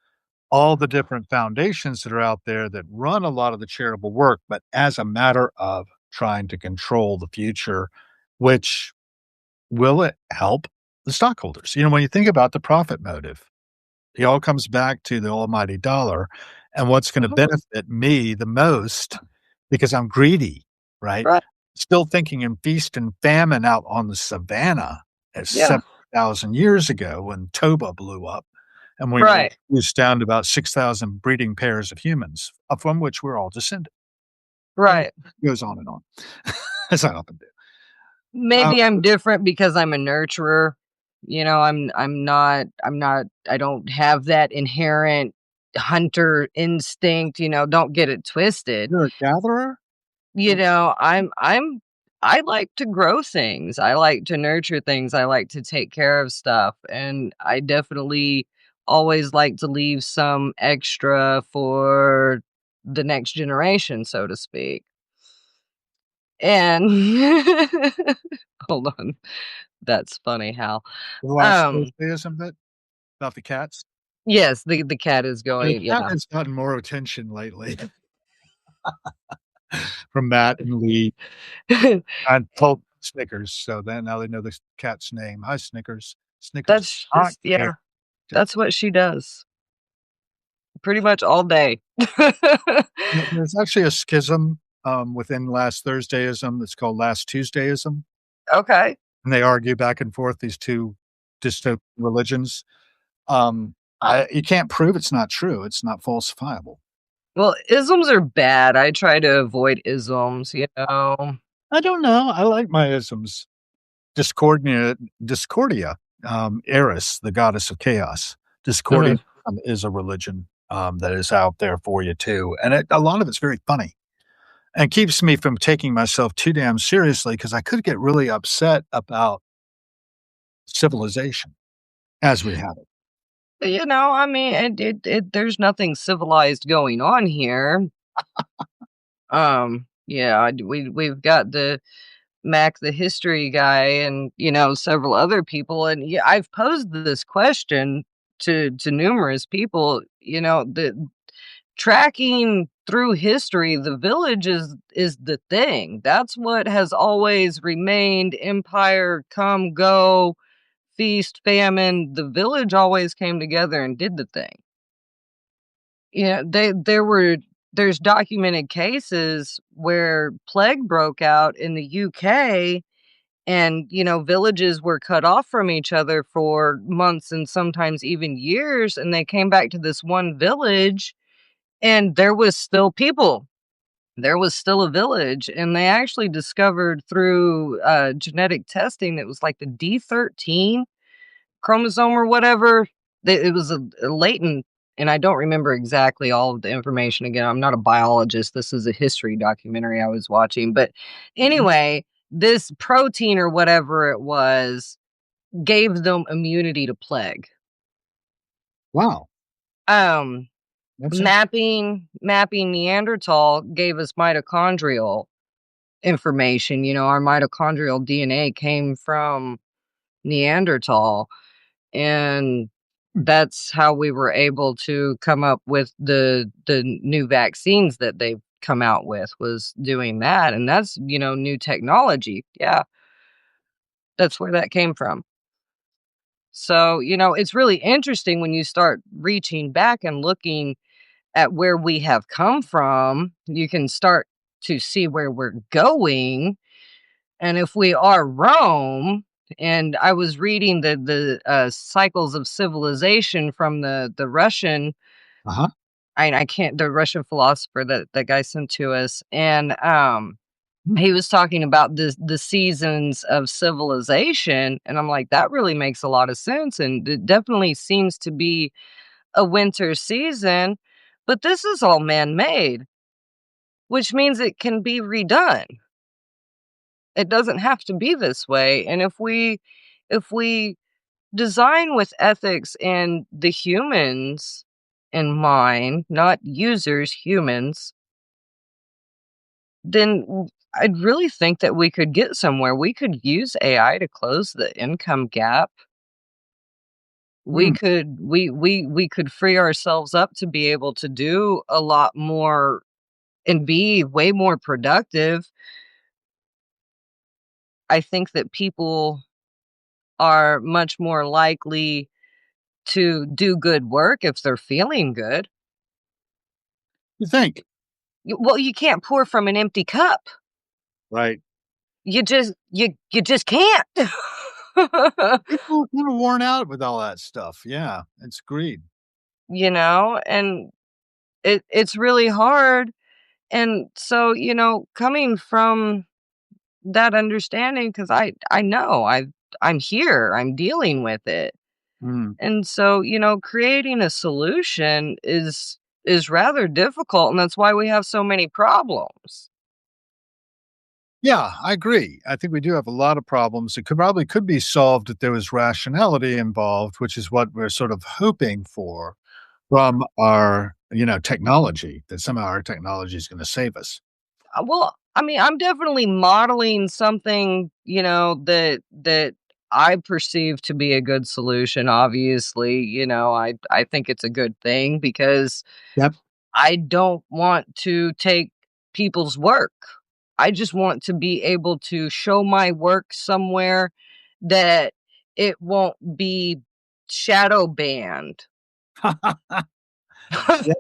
all the different foundations that are out there that run a lot of the charitable work, but as a matter of trying to control the future, which will it help the stockholders? When you think about the profit motive, it all comes back to the almighty dollar and what's gonna Mhm. benefit me the most because I'm greedy, right? Right. Still thinking in feast and famine out on the savannah as Yeah. 7,000 years ago when Toba blew up, and we Right. reduced down to about 6,000 breeding pairs of humans, from which we're all descended, and it Right. goes on and on, as I often do. Uh, Maybe I'm different because I'm a nurturer. I'm not I don't have that inherent hunter instinct, don't get it twisted. you're a gatherer? You know, I like to grow things. I like to nurture things. I like to take care of stuff, and I definitely always like to leave some extra for the next generation, so to speak. And hold on. That's funny, Hal. The last Um, Thursdayism bit about the cats? yes, the cat is The going, cat yeah. has gotten more attention lately from Matt and Lee. I told Snickers, so then now they know the cat's name. "Hi, Snickers." Snickers does That's not just care. yeah, Just that's what she does pretty much all day. there's actually a schism, within Last Thursdayism that's called Last Tuesdayism, Okay. and they argue back and forth, these 2 dystopian religions. I you can't prove it's not true, it's not falsifiable. Well, isms are bad. I try to avoid isms. I don't know, I like my isms. Discordia, Eris, the goddess of chaos. Discordia, Mhm. is a religion, that is out there for you too, and a lot of it's very funny, and keeps me from taking myself too damn seriously because I could get really upset about civilization as we have it. I mean, there's nothing civilized going on here. Yeah, we've got the Mac the history guy and, several other people, and yeah, I've posed this question to numerous people, the tracking through history, the village is the thing. That's what has always remained. Empire come go, feast famine, the village always came together and did the thing. There's documented cases where plague broke out in the UK, and villages were cut off from each other for months and sometimes even years, and they came back to this one village, and there was still people. There was still a village, and they actually discovered through genetic testing that it was like the D13 chromosome or whatever. It was a latent, and I don't remember exactly all of the information. Again, I'm not a biologist. This is a history documentary I was watching. But Mhm. anyway, this protein or whatever it was gave them immunity to plague. Wow, Um, that's interesting. mapping Neanderthal gave us mitochondrial information. Our mitochondrial DNA came from Neanderthal, and that's how we were able to come up with the new vaccines that come out with was doing that, and that's, new technology. Yeah, that's where that came from. So, it's really interesting when you start reaching back and looking at where we have come from, you can start to see where we're going. And if we are Rome, and I was reading the cycles of civilization from the Russian, Uh-huh. I can't, the Russian philosopher that guy sent to us, and Hmm. he was talking about the seasons of civilization, and I'm like, that really makes a lot of sense, and it definitely seems to be a winter season, but this is all man-made, which means it can be redone. It doesn't have to be this way, and if we design with ethics and the humans in mind, not users, humans, then I'd really think that we could get somewhere. We could use AI to close the income gap. We Hmm. could we could free ourselves up to be able to do a lot more and be way more productive. I think that people are much more likely to do good work if they're feeling good. You think? Well, you can't pour from an empty cup. Right. You just can't. People are kind of worn out with all that stuff. Yeah, it's greed. And it's really hard. And so, coming from that understanding, because I know I'm here, I'm dealing with it. Mm. And so, creating a solution is rather difficult, and that's why we have so many problems. Yeah, I agree. I think we do have a lot of problems. It could be solved if there was rationality involved, which is what we're sort of hoping for from our, technology, that somehow our technology is going to save us. Well, I mean, I'm definitely modeling something, that I perceive to be a good solution. Obviously, I think it's a good thing because Yep. I don't want to take people's work. I just want to be able to show my work somewhere that it won't be shadow banned. Yeah.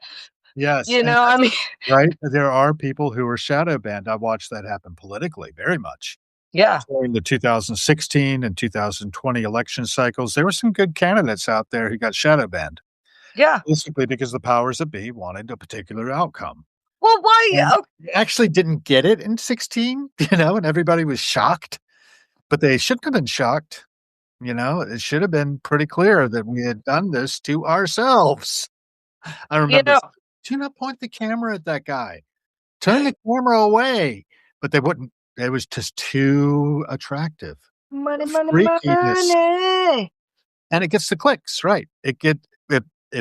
Yes, and I mean, right? There are people who are shadow banned. I watched that happen politically very much. yeah, During the 2016 and 2020 election cycles, there were some good candidates out there who got shadow banned, yeah. basically because the powers that be wanted a particular outcome. Well, why? And Oh, they actually didn't get it in 16, and everybody was shocked, but they shouldn't have been shocked, It should have been pretty clear that we had done this to ourselves. I you remember, know, "Do not point the camera at that guy. Turn the camera away." But they wouldn't. It was just too attractive. money, The money, freakiness, money. and it gets the clicks, right. If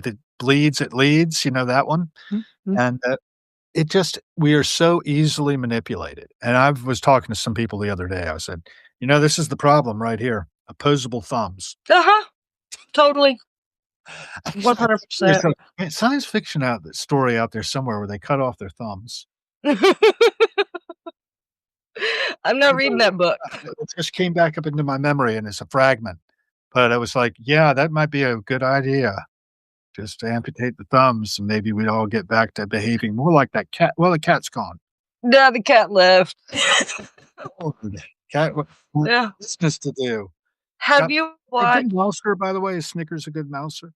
it bleeds, it leads, that one? Mhm. And, it just we are so easily manipulated, and I was talking to some people the other day, I said, this is the problem right here, opposable thumbs." Uh-huh, totally, I there's 100%. a science fiction story out there somewhere where they cut off their thumbs. I'm not reading that book. It just came back up into my memory, and it's a fragment, but I was like, "Yeah, that might be a good idea, just to amputate the thumbs, and maybe we'd all get back to behaving more like that cat." Well, the cat's gone. No, the cat left. Oh, the cat what Yeah. business to do. Have Got you a good watched mouser, by the way. Is Snickers a good mouser?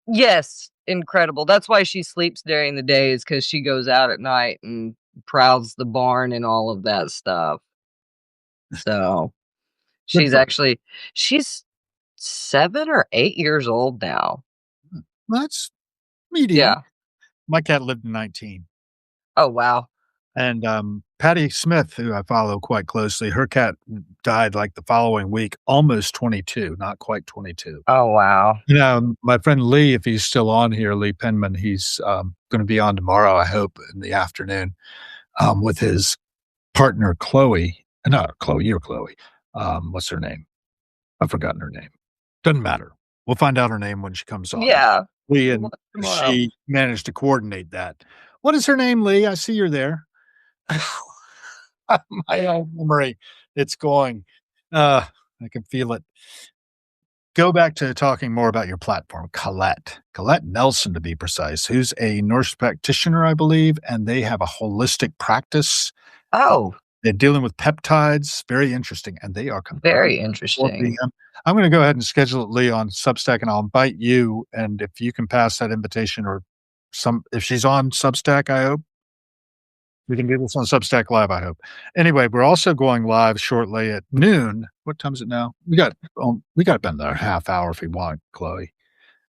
Yes, incredible. That's why she sleeps during the day, is because she goes out at night and prowls the barn and all of that stuff. So, Good she's for her. actually she's 7 or 8 years old now. Hmm. Well, that's medium. Yeah. My cat lived to 19. Oh, wow. And, Patty Smith, who I follow quite closely, her cat died, like, the following week, almost 22, not quite 22. Oh, wow. My friend Lee, if he's still on here, Lee Penman, he's, gonna be on tomorrow, I hope, in the afternoon, with his partner, Chloe. Not Chloe, you're Chloe. What's her name? I've forgotten her name. Doesn't matter. We'll find out her name when she comes on. Yeah. Lee We'll and watch tomorrow. she managed to coordinate that. What is her name, Lee? I see you're there. My own memory, it's going. Uh, I can feel it. Go back to talking more about your platform, Colette Nelson, to be precise, who's a nurse practitioner, I believe, and they have a holistic practice. Uh, Oh, they're dealing with peptides, very interesting, and they are confirmed very 4 interesting. PM. I'm gonna go ahead and schedule it, Lee, on Substack, and I'll invite you, and if you can pass that invitation or some if she's on Substack, I hope. We can do this on Substack Live, I hope. Anyway, we're also going live shortly at noon. What time is it now? We got about another half hour if we want, Chloe.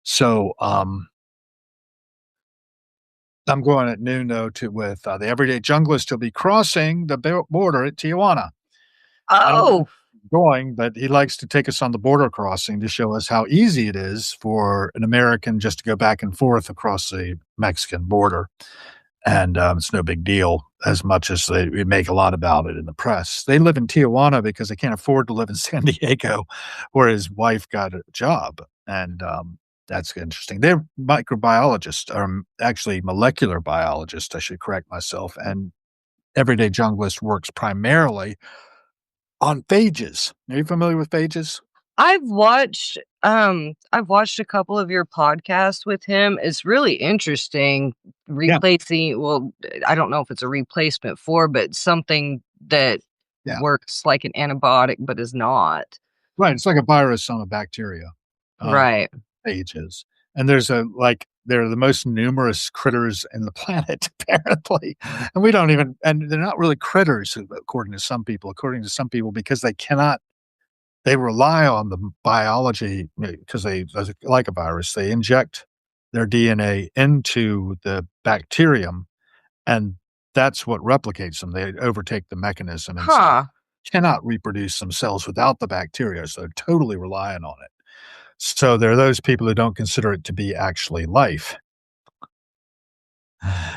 So, I'm going at noon though to with the everyday junglist. He'll be crossing the border at Tijuana. I don't know Oh, where he's going, but he likes to take us on the border crossing to show us how easy it is for an American just to go back and forth across the Mexican border. And it's no big deal as much as we make a lot about it in the press. They live in Tijuana because they can't afford to live in San Diego, where his wife got a job, and that's interesting. They're microbiologists, or actually molecular biologists. I should correct myself. And Everyday Junglist works primarily on phages. Are you familiar with phages? I've watched a couple of your podcasts with him. It's really interesting Yeah, replacing well, I don't know if it's a replacement for, but something that yeah. works like an antibiotic but is not. Right. It's like a virus on a bacteria. Um, Right. Ages. And there's a like they're the most numerous critters in the planet, apparently. And we don't even and they're not really critters, according to some people, because they rely on the biology because they like a virus, they inject their DNA into the bacterium, and that's what replicates them. They overtake the mechanism inside. Huh. Cannot reproduce themselves without the bacteria, so they're totally reliant on it. So there are those people who don't consider it to be actually life.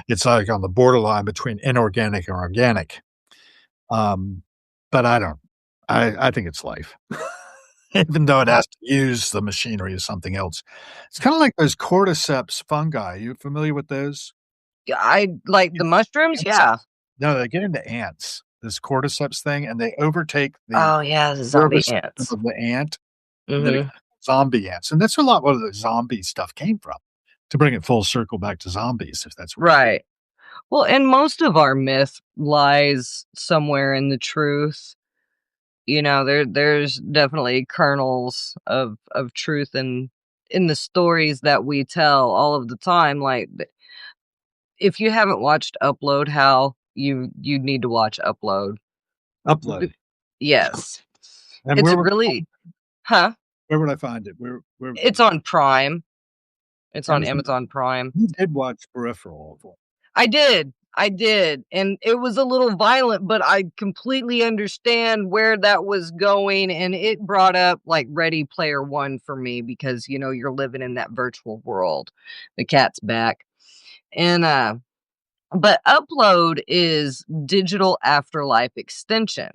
It's like on the borderline between inorganic and organic. Um, but I don't. I think it's life, even though it Uh, has to use the machinery of something else. It's kind of like those cordyceps fungi. You familiar with those? yeah, I like You the mushrooms, ants. yeah. No, they get into ants. This cordyceps thing, and they overtake the Oh, yeah, the zombie nervous system ants. of the ant. That Mhm. zombie ants, and that's a lot where the zombie stuff came from, to bring it full circle back to zombies, if that's what you Right. Well, and most of our myth lies somewhere in the truth. There's definitely kernels of truth in the stories that we tell all of the time. Like, if you haven't watched Upload, Hal, you need to watch Upload. B upload. Yes. And It's really Huh? where would I find it? Where would I It's find on Prime. It's on Amazon? Amazon Prime. You did watch Peripheral. I did, and it was a little violent, but I completely understand where that was going, and it brought up, like, Ready Player One for me because, you're living in that virtual world. The cat's back, and, but Upload is digital afterlife extension,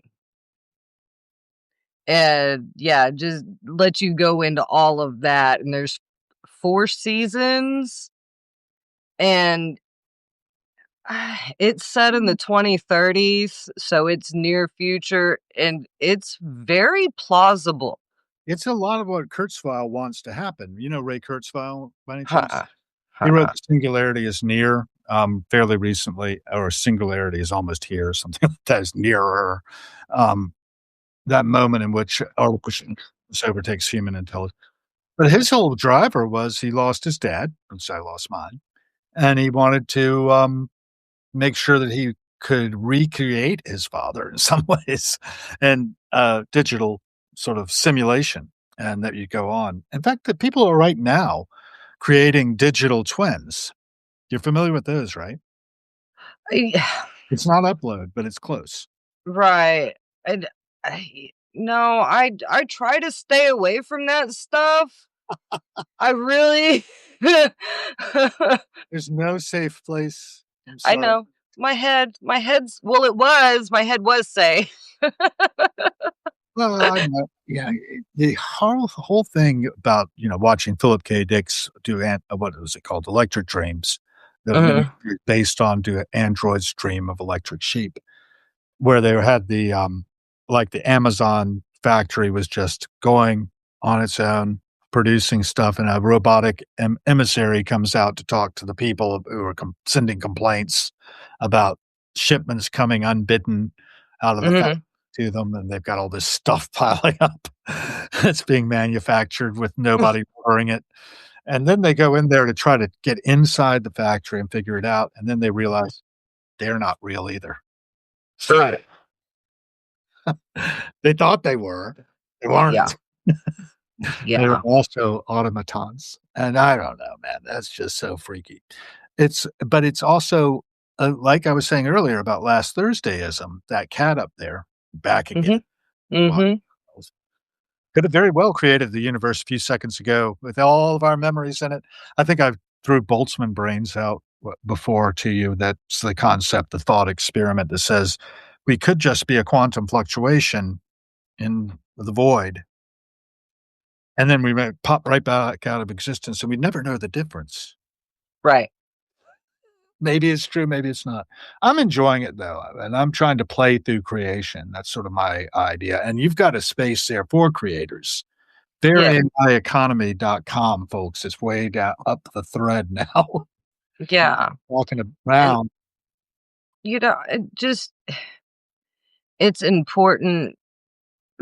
and, yeah, just let you go into all of that, and there's 4 seasons, and it's set in the 2030s, so it's near future, and it's very plausible. It's a lot of what Kurzweil wants to happen. You know Ray Kurzweil, by any chance? Huh, He wrote huh. The Singularity is Near, fairly recently, or Singularity is Almost Here, something like that is nearer. Um, that moment in which artificial intelligence overtakes human intelligence. But his whole driver was he lost his dad, which I lost mine, and he wanted to, make sure that he could recreate his father in some ways and, digital sort of simulation, and that you go on. In fact, the people are right now creating digital twins. You're familiar with those, right? I It's not Upload, but it's close. right, and no, I try to stay away from that stuff. I really There's no safe place. I'm I sorry. know. My head was safe. Well, I know. Yeah, the whole thing about, watching Philip K. Dick's do what was it called? Electric Dreams. the Mhm. miniseries based on Do Androids Dream of Electric Sheep, where they had like, the Amazon factory was just going on its own, producing stuff, and a robotic emissary comes out to talk to the people who are sending complaints about shipments coming unbidden out of the factory Mhm. to them, and they've got all this stuff piling up that's being manufactured with nobody ordering it. And then they go in there to try to get inside the factory and figure it out, and then they realize they're not real either. Right. They thought they were. They Yeah. weren't. They were Yeah. also automatons, and I don't know, man, that's just so freaky. It's also, like I was saying earlier about last Thursdayism, that cat up there, back again. Mhm. Mhm. Could have very well created the universe a few seconds ago with all of our memories in it. I think I've threw Boltzmann brains out before to you. That's the concept, the thought experiment that says we could just be a quantum fluctuation in the void, and then we might pop right back out of existence, and we never know the difference. Right. Maybe it's true, maybe it's not. I'm enjoying it though, and I'm trying to play through creation. That's sort of my idea. And you've got a space there for creators. Yeah. FairAIEconomy.com, folks. It's way down up the thread now, Yeah. walking And, around. it's important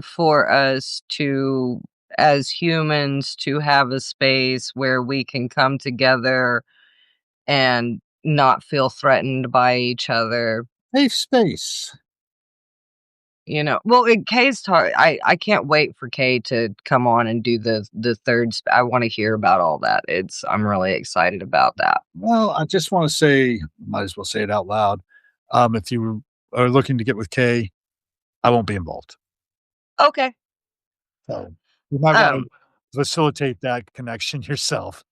for us to, as humans, to have a space where we can come together and not feel threatened by each other. Safe space. Well, Kay's talk. I can't wait for Kay to come on and do the third. I want to hear about all that. I'm really excited about that. Well, I just wanna say, might as well say it out loud. If you are looking to get with Kay, I won't be involved. Okay. So, you might wanna Um. facilitate that connection yourself.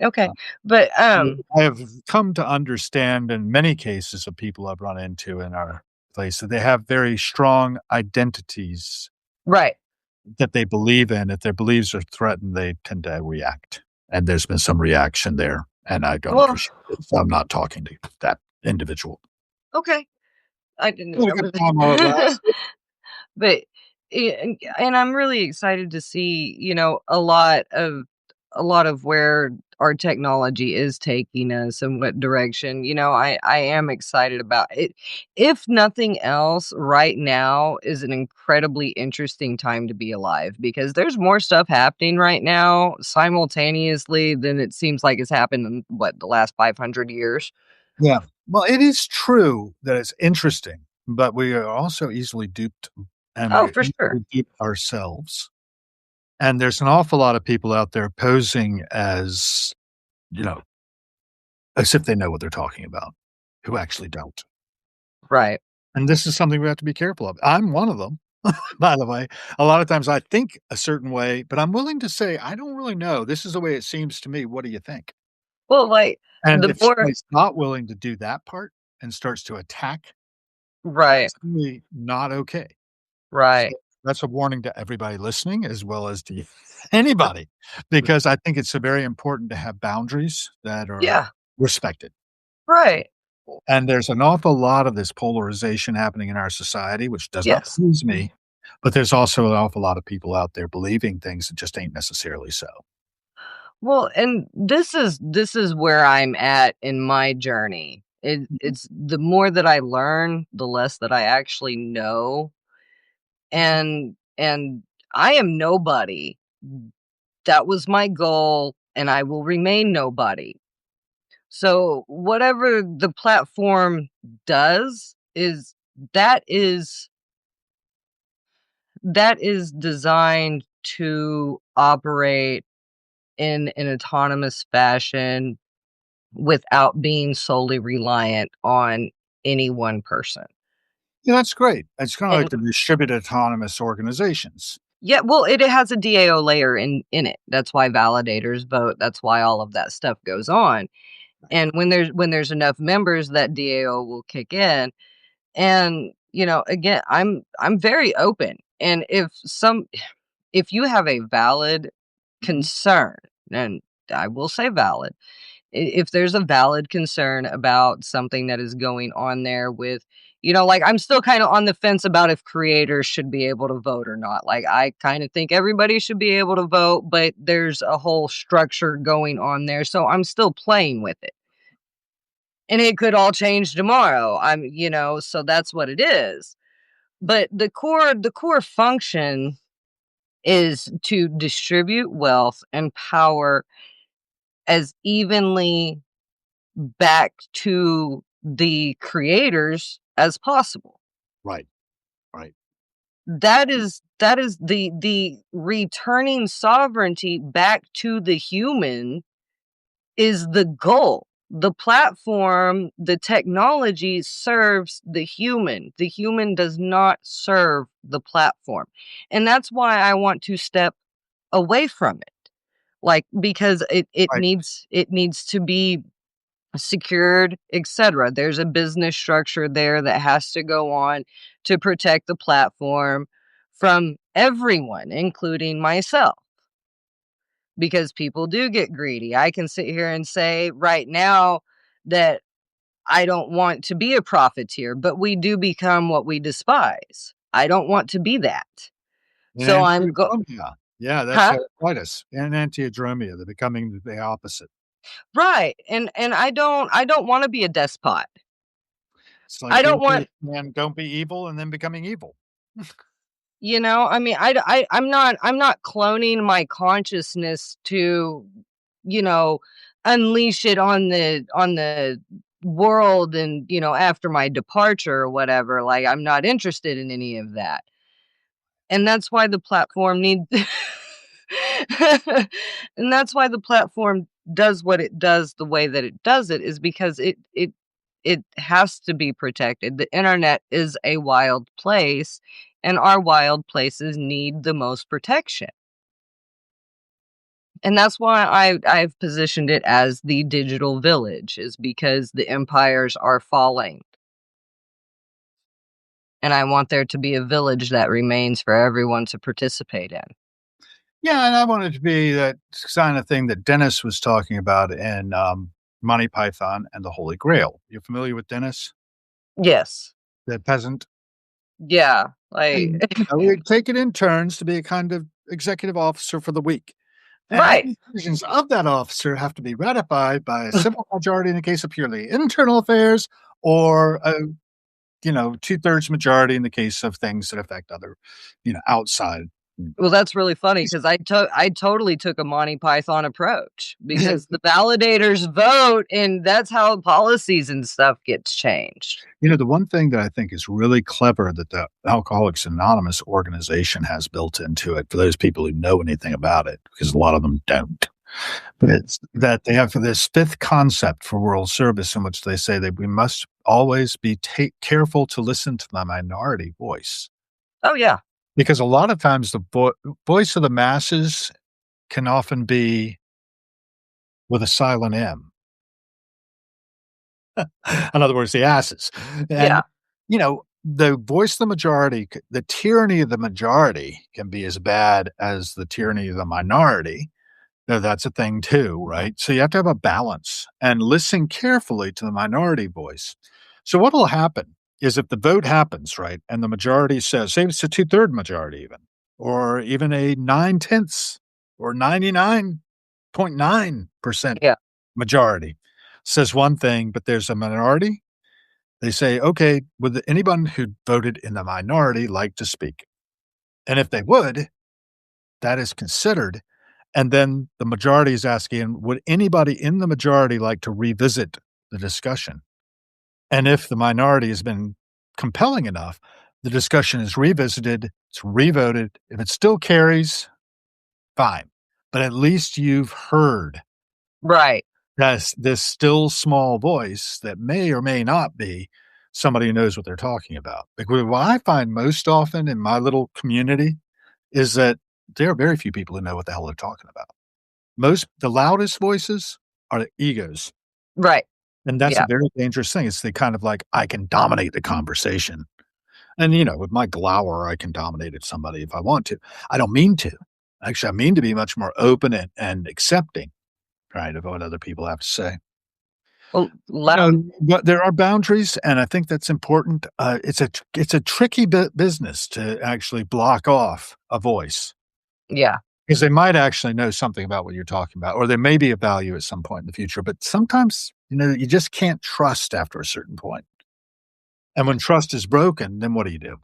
Okay. Uh, But I have come to understand in many cases of people I've run into in our place that they have very strong identities Right. that they believe in. If their beliefs are threatened, they tend to react, and there's been some reaction there, and I don't Well. appreciate it, so I'm not talking to that individual. Okay. I didn't Had a know good time while it that. lasted. But and I'm really excited to see, a lot of where our technology is taking us and what direction. I am excited about it. If nothing else, right now is an incredibly interesting time to be alive because there's more stuff happening right now simultaneously than it seems like has happened in the last 500 years. Yeah. Well, it is true that it's interesting, but we are also easily duped, and Oh, we for sure. easily dupe ourselves. And there's an awful lot of people out there posing as, you know, as if they know what they're talking about, who actually don't. Right. And this is something we have to be careful of. I'm one of them, by the way. A lot of times I think a certain way, but I'm willing to say, I don't really know. This is the way it seems to me. What do you think? Well, like And the if more somebody's not willing to do that part and starts to attack, right, that's really not okay. right. So that's a warning to everybody listening as well as to anybody, because I think it's very important to have boundaries that are Yeah, respected. right. And there's an awful lot of this polarization happening in our society, which does not Yes. please me, but there's also an awful lot of people out there believing things that just ain't necessarily so. Well, and this is where I'm at in my journey. Mhm. It's the more that I learn, the less that I actually know, and I am nobody. That was my goal, and I will remain nobody. So whatever the platform does that is that is designed to operate in an autonomous fashion without being solely reliant on any one person. Yeah, that's great. It's kinda like And the distributed autonomous organizations. yeah, well, it has a DAO layer in it. That's why validators vote. That's why all of that stuff goes on. And when there's enough members, that DAO will kick in. And again, I'm very open. And if you have a valid Mhm. concern, and I will say valid, If there's a valid concern about something that is going on there with, like, I'm still kind of on the fence about if creators should be able to vote or not. Like, I kind of think everybody should be able to vote, but there's a whole structure going on there. So I'm still playing with it. And it could all change tomorrow. So that's what it is. But the core function is to distribute wealth and power as evenly back to the creators as possible. Right. Right. That is the returning sovereignty back to the human is the goal. The platform, the technology serves the human. The human does not serve the platform. And that's why I want to step away from it. Like, because it Right. needs to be secured, etc. There's a business structure there that has to go on to protect the platform from everyone, including myself, because people do get greedy. I can sit here and say right now that I don't want to be a profiteer, but we do become what we despise. I don't want to be that. So And I'm go antiadromia. Yeah, that's huh? Heraclitus. And antiadromia, they're becoming the opposite. Right. And I don't want to be a despot. It's like I being don't want, and don't be evil and then becoming evil. I mean, I'm not cloning my consciousness to, you know, unleash it on the world and, after my departure or whatever. Like, I'm not interested in any of that. And that's why the platform needs and that's why the platform does what it does the way that it does it, is because it has to be protected. The internet is a wild place, and our wild places need the most protection. And that's why I've positioned it as the digital village, is because the empires are falling. And I want there to be a village that remains for everyone to participate in. Yeah, and I want it to be that kind of thing that Dennis was talking about in Monty Python and the Holy Grail. You familiar with Dennis, Yes. the peasant? Yeah. Like, And we take it in turns to be a kind of executive officer for the week. And right. any decisions of that officer have to be ratified by a simple majority in the case of purely internal affairs, or a 2/3 majority in the case of things that affect other, outside. Well, that's really funny because I totally took a Monty Python approach, because the validators vote, and that's how policies and stuff gets changed. The one thing that I think is really clever that the Alcoholics Anonymous organization has built into it, for those people who know anything about it, because a lot of them don't, but it's that they have this fifth concept for world service, in which they say that we must always be careful to listen to the minority voice. Oh, yeah. Because a lot of times the voice of the masses can often be with a silent M. In other words, the asses. And, Yeah. the voice of the majority, the tyranny of the majority can be as bad as the tyranny of the minority. Now, that's a thing too, right? So you have to have a balance and listen carefully to the minority voice. So what will happen is, if the vote happens, right, and the majority says, say it's a 2/3 majority even, or even a 9/10 or 99.9% Yeah. majority says one thing, but there's a minority, they say, okay, would anyone who voted in the minority like to speak? And if they would, that is considered. And then the majority is asking, would anybody in the majority like to revisit the discussion? And if the minority has been compelling enough, the discussion is revisited, it's revoted. If it still carries, fine. But at least you've heard Right. this still small voice that may or may not be somebody who knows what they're talking about. Because what I find most often in my little community is that there are very few people who know what the hell they're talking about. The loudest voices are the egos. Right. And that's a Yeah. very dangerous thing. It's the kind of like, I can dominate the conversation. And, with my glower, I can dominate at somebody if I want to. I don't mean to. Actually, I mean to be much more open and accepting. right, of what other people have to say. Well, You loud. know, but there are boundaries, and I think that's important. It's a tricky business to actually block off a voice Yeah. because they might actually know something about what you're talking about, or there may be a value at some point in the future, but sometimes, you just can't trust after a certain point. And when trust is broken, then what do you do?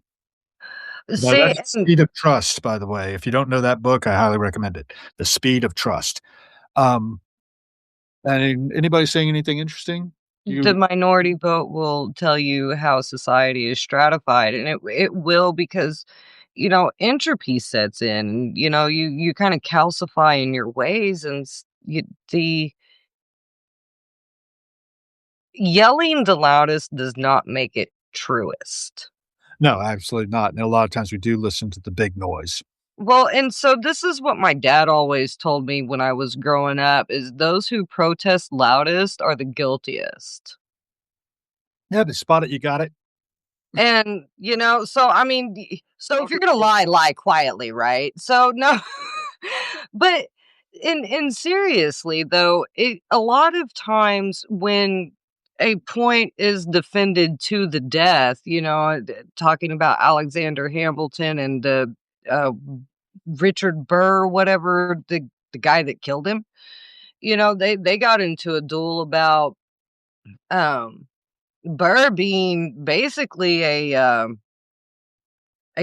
See, That's The and Speed of Trust, by the way. If you don't know that book, I highly recommend it. The Speed of Trust. Um, and anybody saying anything interesting? the You minority vote will tell you how society is stratified, and it will because, entropy sets in, and, you kinda calcify in your ways, and the yelling the loudest does not make it truest. No, absolutely not, and a lot of times we do listen to the big noise. Well, and so this is what my dad always told me when I was growing up, is those who protest loudest are the guiltiest. Yeah, to spot it, you got it. And, so I mean, so if you're gonna lie, lie quietly, right? So no, but in seriously though, a lot of times when a point is defended to the death, talking about Alexander Hamilton and uh, Richard Burr, whatever the guy that killed him, they got into a duel about um Burr being basically a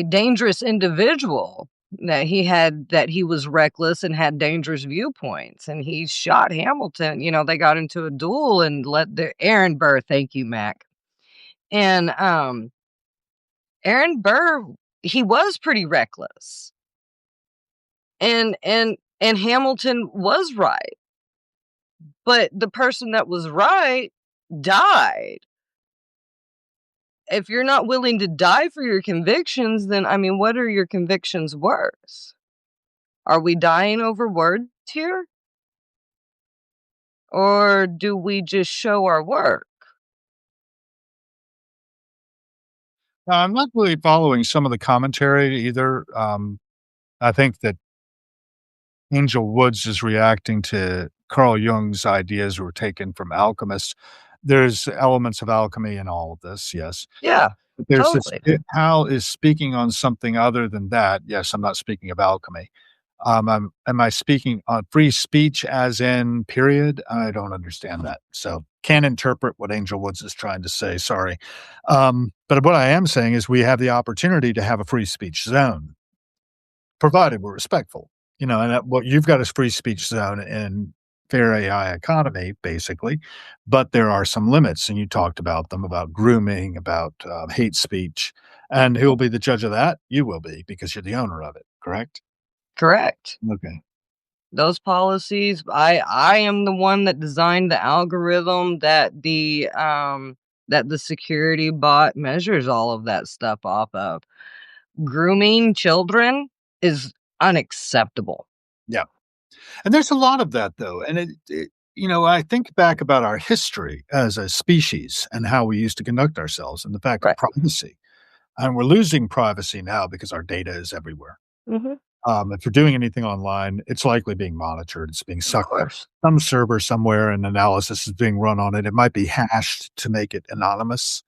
dangerous individual, that he was reckless and had dangerous viewpoints, and he shot Hamilton. They got into a duel and let the Aaron Burr, thank you, Mac. And Aaron Burr, he was pretty reckless. And Hamilton was right, but the person that was right died. If you're not willing to die for your convictions, then I mean, what are your convictions worth? Are we dying over words here? Or do we just show our work? I'm not really following some of the commentary either. I think that Angel Woods is reacting to Carl Jung's ideas were taken from alchemists. There's elements of alchemy in all of this, yes. Yeah, But there's this totally. Hal is speaking on something other than that. Yes, I'm not speaking of alchemy. Am I speaking on free speech as in period? I don't understand that. So can't interpret what Angel Woods is trying to say. Sorry. But what I am saying is we have the opportunity to have a free speech zone, provided we're respectful. And what you've got is free speech zone in fair AI economy, basically, but there are some limits, and you talked about them, about grooming, about hate speech, and who will be the judge of that? You will be because you're the owner of it, correct? Correct. Okay. Those policies, I am the one that designed the algorithm that the security bot measures all of that stuff off of. Grooming children is unacceptable. Yeah. And there's a lot of that though. And I think back about our history as a species and how we used to conduct ourselves and the fact of Right. privacy. And we're losing privacy now because our data is everywhere. Mhm. If you're doing anything online, it's likely being monitored. It's being Of sucked course. some server somewhere and analysis is being run on it. It might be hashed to make it anonymous,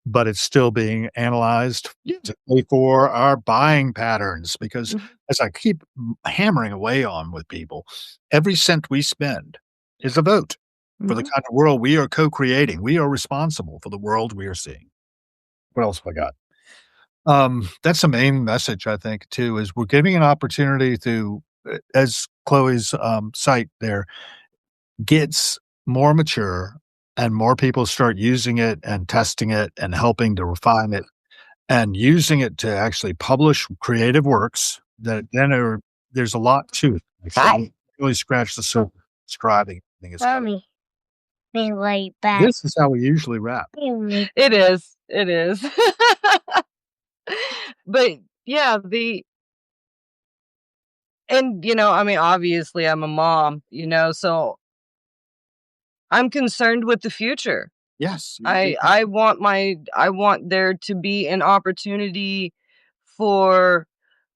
but it's still being analyzed Yeah. to pay for our buying patterns because Mhm. as I keep hammering away on with people, every cent we spend is a vote for the Mhm. kind of world we are co-creating. We are responsible for the world we are seeing. What else have I got? That's the main message I think too, is we're giving an opportunity to, as Chloe's, site there gets more mature and more people start using it and testing it and helping to refine it and using it to actually publish creative works that then there's a lot to it, Hi. actually. Really scratch the surface. Describing everything is coming. Mommy, be right back. This is how we usually wrap. It is. It is. But yeah, I mean, obviously I'm a mom, so I'm concerned with the future. Yes. I want there to be an opportunity for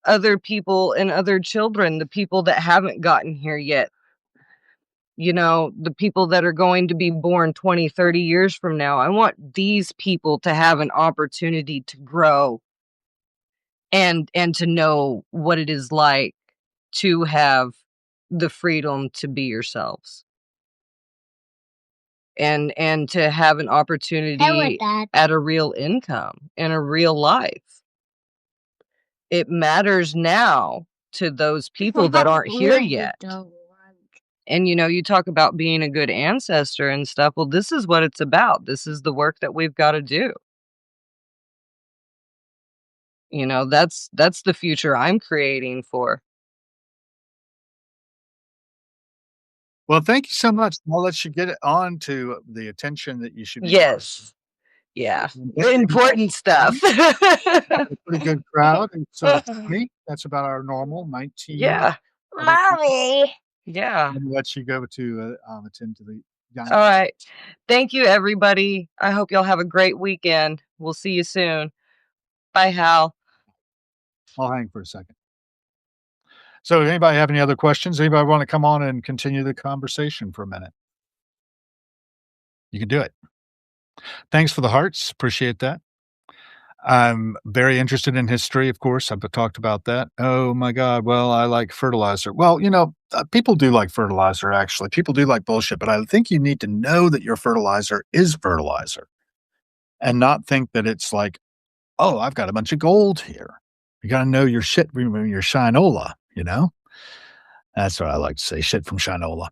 other people and other children, the people that haven't gotten here yet. the people that are going to be born 20, 30 years from now. I want these people to have an opportunity to grow and to know what it is like to have the freedom to be yourselves. And to have an opportunity at a real income and a real life. It matters now to those people that aren't here yet. And, you talk about being a good ancestor and stuff. Well, this is what it's about. This is the work that we've got to do. That's the future I'm creating for. Well, thank you so much. I'll let you get on to the attention that you should be. Yes. Yeah. Important stuff. A pretty good crowd. It's me. That's about our normal 19. Yeah. Mommy. Yeah. And let you go to attend to the young. All right. Thank you, everybody. I hope y'all have a great weekend. We'll see you soon. Bye, Hal. I'll hang for a second. So, anybody have any other questions? Anybody want to come on and continue the conversation for a minute? You can do it. Thanks for the hearts. Appreciate that. I'm very interested in history, of course. I've talked about that. Oh my God. Well, I like fertilizer. Well, people do like fertilizer, actually. People do like bullshit, but I think you need to know that your fertilizer is fertilizer and not think that it's like, oh, I've got a bunch of gold here. You got to know your shit from your Shinola, That's what I like to say, shit from Shinola.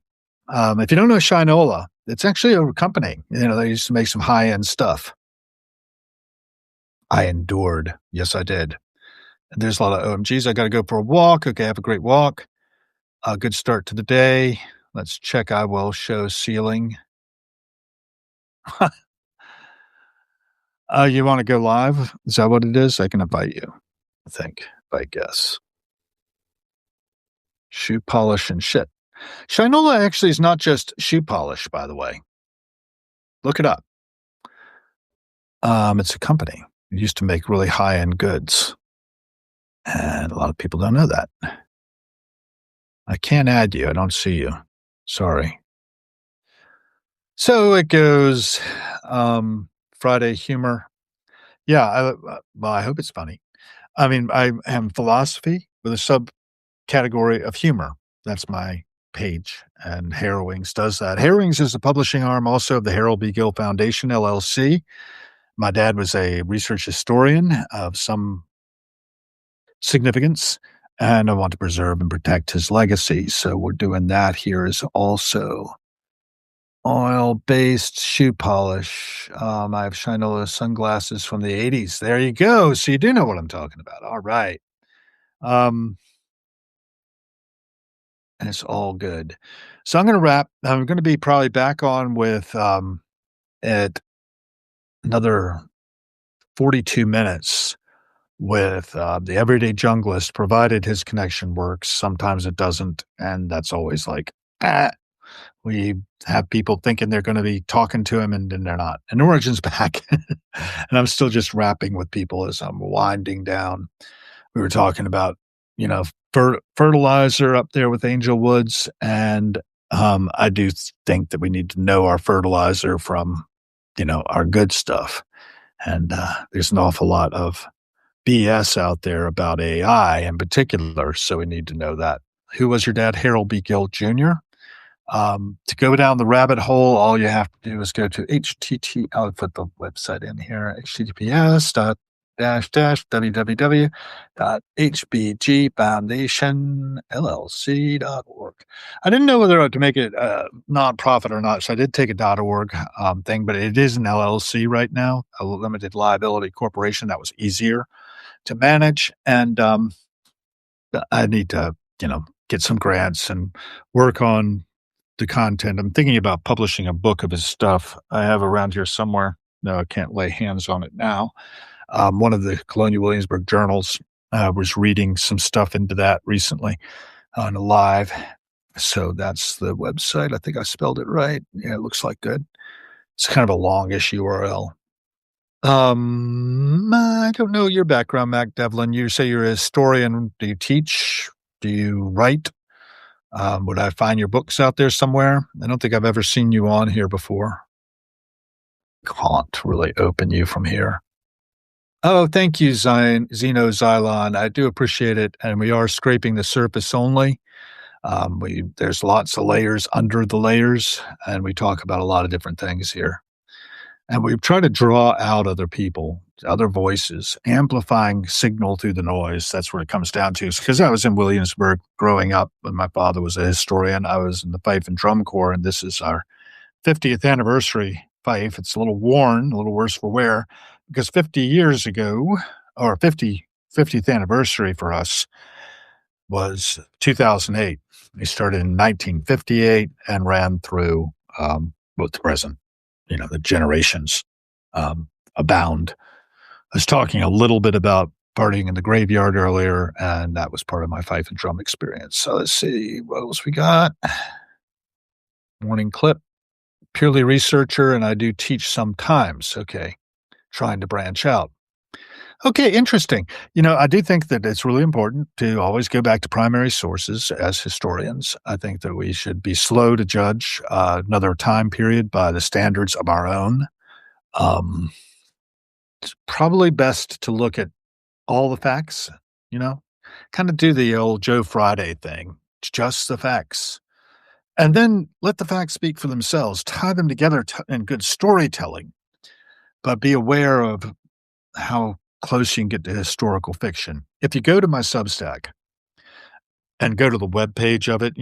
If you don't know Shinola, it's actually a company. They used to make some high-end stuff. I endured. Yes, I did. And there's a lot of OMGs. I got to go for a walk. Okay, have a great walk. A good start to the day. Let's check I will show ceiling. You want to go live? Is that what it is? I can invite you, I guess. Shoe polish and shit. Shinola actually is not just shoe polish, by the way. Look it up. It's a company. It used to make really high-end goods. And a lot of people don't know that. I can't add you. I don't see you. Sorry. So it goes Friday humor. Yeah, I hope it's funny. I mean, I am philosophy with a subcategory of humor. That's my page, and Harrowings does that. Harrowings is the publishing arm also of the Harold B. Gill Foundation, LLC. My dad was a research historian of some significance, and I want to preserve and protect his legacy. So we're doing that here is also oil-based shoe polish. I have Shinola sunglasses from the 80s. There you go. So you do know what I'm talking about. All right. And it's all good. So I'm going to wrap. I'm going to be probably back on with at another 42 minutes with the everyday junglist, provided his connection works. Sometimes it doesn't, and that's always like, we have people thinking they're going to be talking to him, and then they're not. And Origin's back, and I'm still just rapping with people as I'm winding down. We were talking about, fertilizer up there with Angel Woods, and I do think that we need to know our fertilizer from, our good stuff. And there's an awful lot of BS out there about AI in particular, so we need to know that. Who was your dad? Harold B. Gill Jr. To go down the rabbit hole, all you have to do is go to I'll put the website in here, https://www.hbgfoundationllc.org. I didn't know whether to make it a nonprofit or not, so I did take a .org thing, but it is an LLC right now, a limited liability corporation. That was easier to manage, and I need to, get some grants and work on the content. I'm thinking about publishing a book of his stuff. I have around here somewhere. No, I can't lay hands on it now. One of the Colonial Williamsburg journals was reading some stuff into that recently on a live. So that's the website. I think I spelled it right. Yeah, it looks like good. It's kind of a longish URL. I don't know your background, Mac Devlin. You say you're a historian. Do you teach? Do you write? Would I find your books out there somewhere? I don't think I've ever seen you on here before. Can't really open you from here. Oh, thank you, Zeno Xylon. I do appreciate it, and we are scraping the surface only. There's lots of layers under the layers, and we talk about a lot of different things here. And we try to draw out other people, other voices, amplifying signal through the noise. That's where it comes down to. Because I was in Williamsburg growing up, and my father was a historian. I was in the Fife and Drum Corps, and this is our 50th anniversary fife. It's a little worn, a little worse for wear, because 50 years ago, or 50th anniversary for us was 2008. We started in 1958 and ran through both the present, the generations abound. I was talking a little bit about partying in the graveyard earlier, and that was part of my fife and drum experience. So let's see what else we got. Morning clip. Purely researcher, and I do teach sometimes. Okay. Trying to branch out. Okay, interesting. I do think that it's really important to always go back to primary sources as historians. I think that we should be slow to judge another time period by the standards of our own. It's probably best to look at all the facts, kind of do the old Joe Friday thing. It's just the facts. And then let the facts speak for themselves. Tie them together in good storytelling, but be aware of how close you can get to historical fiction. If you go to my Substack and go to the web page of it,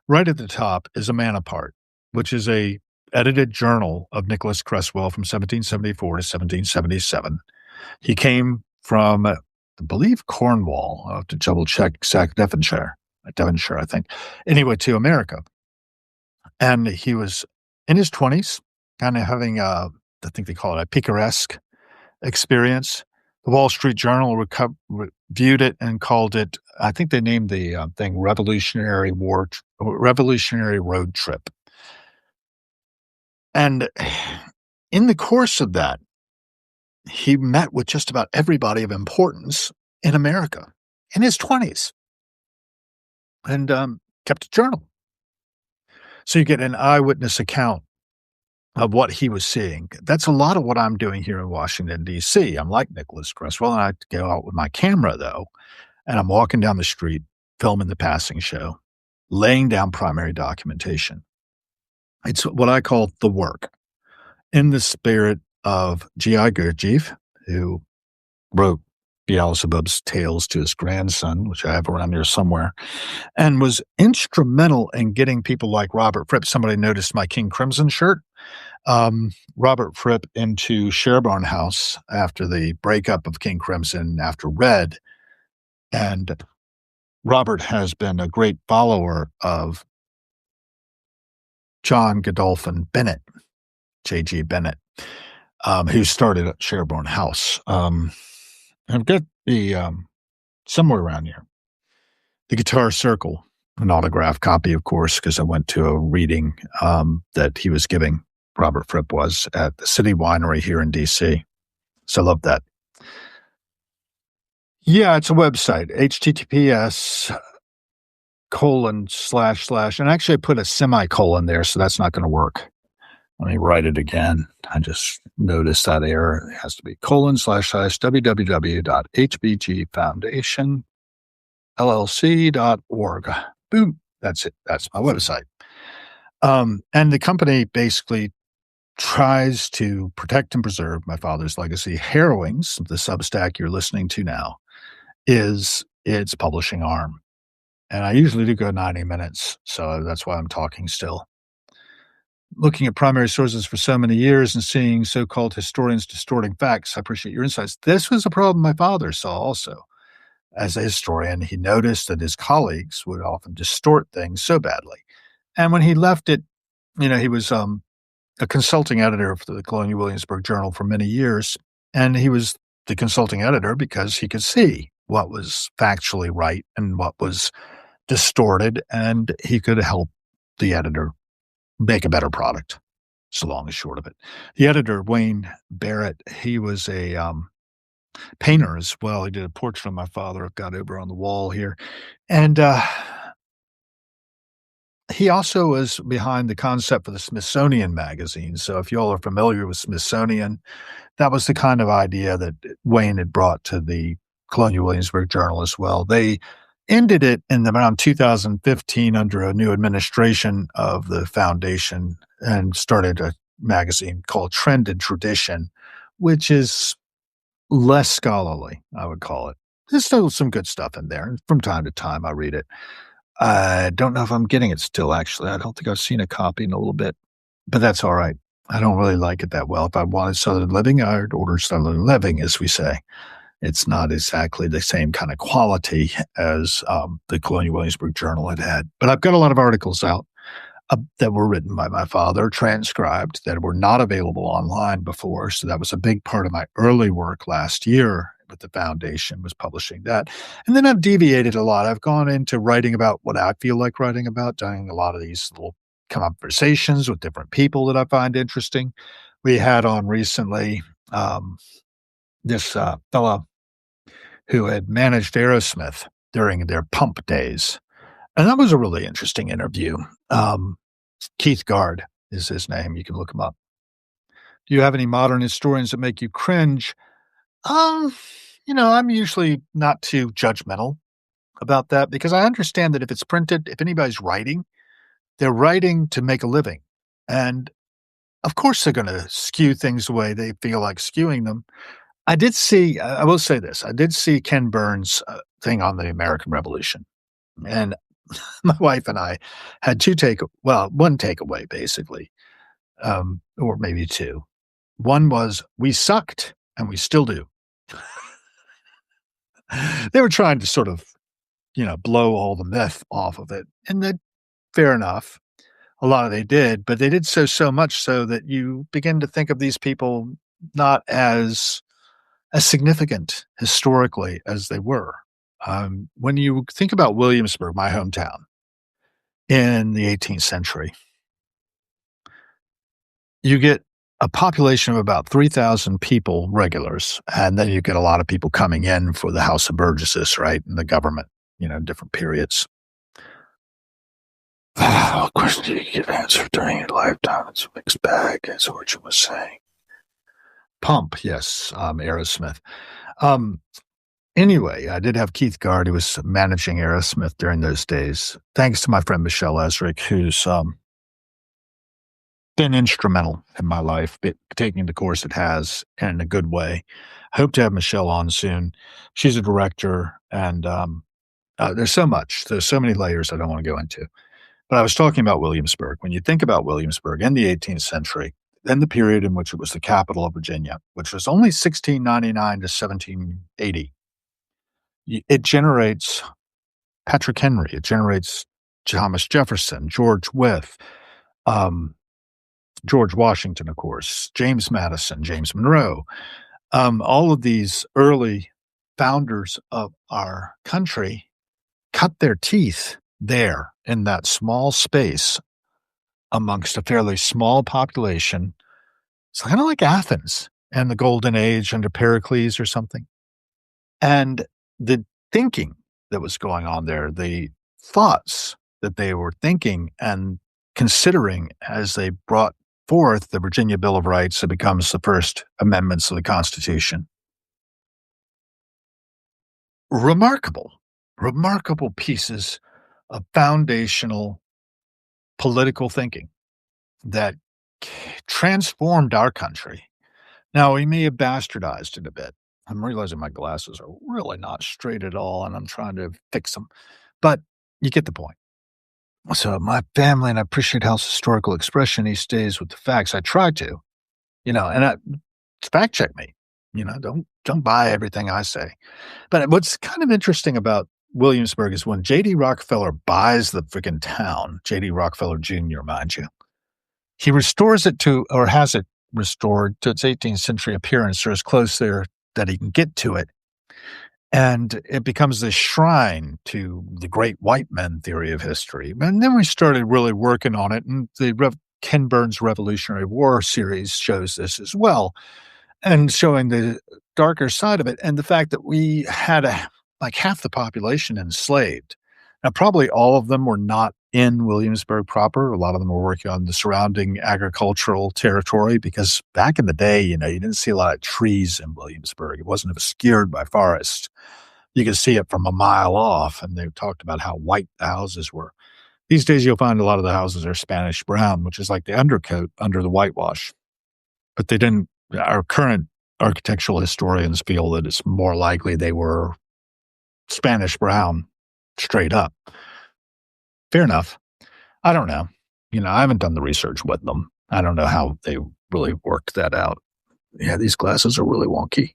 right at the top is A Man Apart, which is a edited journal of Nicholas Creswell from 1774 to 1777. He came from, I believe, Cornwall. I'll have to double check exact Devonshire, I think. Anyway, to America. And he was in his 20s, kind of having I think they call it a picaresque experience. The Wall Street Journal reviewed it and called it, I think they named the thing Revolutionary Road Trip. And in the course of that, he met with just about everybody of importance in America in his 20s and kept a journal. So you get an eyewitness account of what he was seeing. That's a lot of what I'm doing here in Washington, D.C. I'm like Nicholas Creswell, and I go out with my camera, though, and I'm walking down the street, filming the passing show, laying down primary documentation. It's what I call the work, in the spirit of G.I. Gurdjieff, who wrote Beelzebub's Tales to his grandson, which I have around here somewhere, and was instrumental in getting people like Robert Fripp. Somebody noticed my King Crimson shirt. Robert Fripp into Sherborne House after the breakup of King Crimson after Red. And Robert has been a great follower of John Godolphin Bennett, J.G. Bennett, who started at Sherborne House. I've got the, somewhere around here, the Guitar Circle, an autographed copy, of course, because I went to a reading that he was giving, Robert Fripp was, at the City Winery here in D.C. So I love that. Yeah, it's a website, https:// and actually I put a semicolon there, so that's not going to work. Let me write it again. I just noticed that error. It has to be / www.hbgfoundationllc.org. Boom. That's it. That's my website. And the company basically tries to protect and preserve my father's legacy. Harrowings, the Substack you're listening to now, is its publishing arm. And I usually do go 90 minutes, so that's why I'm talking still. Looking at primary sources for so many years and seeing so-called historians distorting facts, I appreciate your insights. This was a problem my father saw also. As a historian, he noticed that his colleagues would often distort things so badly. And when he left it, he was a consulting editor for the Colonial Williamsburg Journal for many years. And he was the consulting editor because he could see what was factually right and what was distorted, and he could help the editor make a better product. It's the long and short of it. The editor, Wayne Barrett, he was a painter as well. He did a portrait of my father I've got over on the wall here. And he also was behind the concept for the Smithsonian Magazine. So if y'all are familiar with Smithsonian, that was the kind of idea that Wayne had brought to the Colonial Williamsburg Journal as well. They ended it in around 2015 under a new administration of the foundation and started a magazine called Trend and Tradition, which is less scholarly, I would call it. There's still some good stuff in there. From time to time, I read it. I don't know if I'm getting it still, actually. I don't think I've seen a copy in a little bit, but that's all right. I don't really like it that well. If I wanted Southern Living, I'd order Southern Living, as we say. It's not exactly the same kind of quality as the Colonial Williamsburg Journal had. But I've got a lot of articles out that were written by my father, transcribed, that were not available online before. So that was a big part of my early work last year with the foundation, was publishing that. And then I've deviated a lot. I've gone into writing about what I feel like writing about, doing a lot of these little conversations with different people that I find interesting. We had on recently this fellow who had managed Aerosmith during their Pump days. And that was a really interesting interview. Keith Gard is his name. You can look him up. Do you have any modern historians that make you cringe? I'm usually not too judgmental about that because I understand that if it's printed, if anybody's writing, they're writing to make a living. And of course, they're going to skew things the way they feel like skewing them. I will say this, I did see Ken Burns' thing on the American Revolution. And my wife and I had one takeaway, basically, or maybe two. One was we sucked, and we still do. They were trying to sort of, blow all the myth off of it. And that, fair enough. A lot of they did, but they did so much so that you begin to think of these people not as significant historically as they were. When you think about Williamsburg, my hometown, in the 18th century, you get a population of about 3,000 people, regulars, and then you get a lot of people coming in for the House of Burgesses, right, and the government, different periods. Of course, you get answered during your lifetime. It's a mixed bag, as Origin was saying. Pump, yes, Aerosmith. Anyway, I did have Keith Gard, who was managing Aerosmith during those days. Thanks to my friend Michelle Esrick, who's been instrumental in my life, taking the course it has in a good way. I hope to have Michelle on soon. She's a director, and there's so much. There's so many layers I don't want to go into. But I was talking about Williamsburg. When you think about Williamsburg in the 18th century, then the period in which it was the capital of Virginia, which was only 1699 to 1780, it generates Patrick Henry. It generates Thomas Jefferson, George Wythe, George Washington, of course, James Madison, James Monroe, all of these early founders of our country cut their teeth there in that small space amongst a fairly small population. It's kind of like Athens and the Golden Age under Pericles or something. And the thinking that was going on there, the thoughts that they were thinking and considering as they brought forth the Virginia Bill of Rights that becomes the first amendments of the Constitution. Remarkable pieces of foundational political thinking that transformed our country. Now, we may have bastardized it a bit. I'm realizing my glasses are really not straight at all, and I'm trying to fix them. But you get the point. So my family, and I appreciate Hal's historical expression, he stays with the facts. I try to, and fact check me. Don't buy everything I say. But what's kind of interesting about Williamsburg is when J.D. Rockefeller buys the freaking town, J.D. Rockefeller Jr., mind you, he restores it or has it restored to its 18th century appearance, or as close there that he can get to it. And it becomes this shrine to the great white men theory of history. And then we started really working on it. And the Ken Burns Revolutionary War series shows this as well, and showing the darker side of it. And the fact that we had like half the population enslaved. Now, probably all of them were not in Williamsburg proper. A lot of them were working on the surrounding agricultural territory because back in the day, you didn't see a lot of trees in Williamsburg. It wasn't obscured by forests. You could see it from a mile off, and they talked about how white the houses were. These days, you'll find a lot of the houses are Spanish brown, which is like the undercoat under the whitewash. But they didn't. Our current architectural historians feel that it's more likely they were Spanish brown straight up. Fair enough. I don't know. I haven't done the research with them. I don't know how they really worked that out. Yeah, these glasses are really wonky.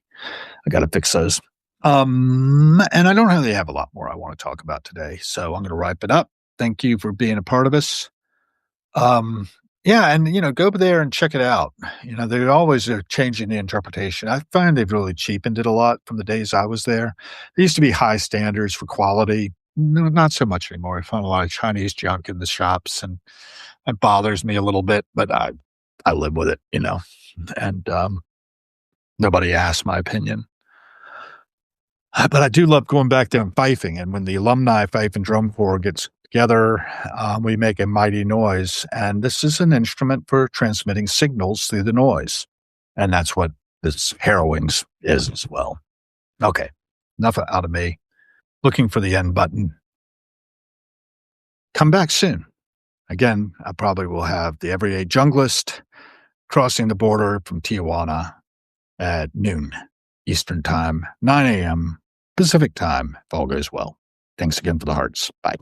I got to fix those. And I don't really have a lot more I want to talk about today, so I'm going to wrap it up. Thank you for being a part of us. Yeah, and go there and check it out. They always are changing the interpretation. I find they've really cheapened it a lot from the days I was there. There used to be high standards for quality. No, not so much anymore. I find a lot of Chinese junk in the shops, and it bothers me a little bit, but I live with it, and nobody asked my opinion. But I do love going back there and fifing, and when the alumni fife and drum corps gets together, we make a mighty noise, and this is an instrument for transmitting signals through the noise, and that's what this Harrowings is as well. Okay, enough out of me. Looking for the end button. Come back soon. Again, I probably will have the Everyday Junglist crossing the border from Tijuana at noon Eastern Time, 9 a.m. Pacific Time, if all goes well. Thanks again for the hearts. Bye.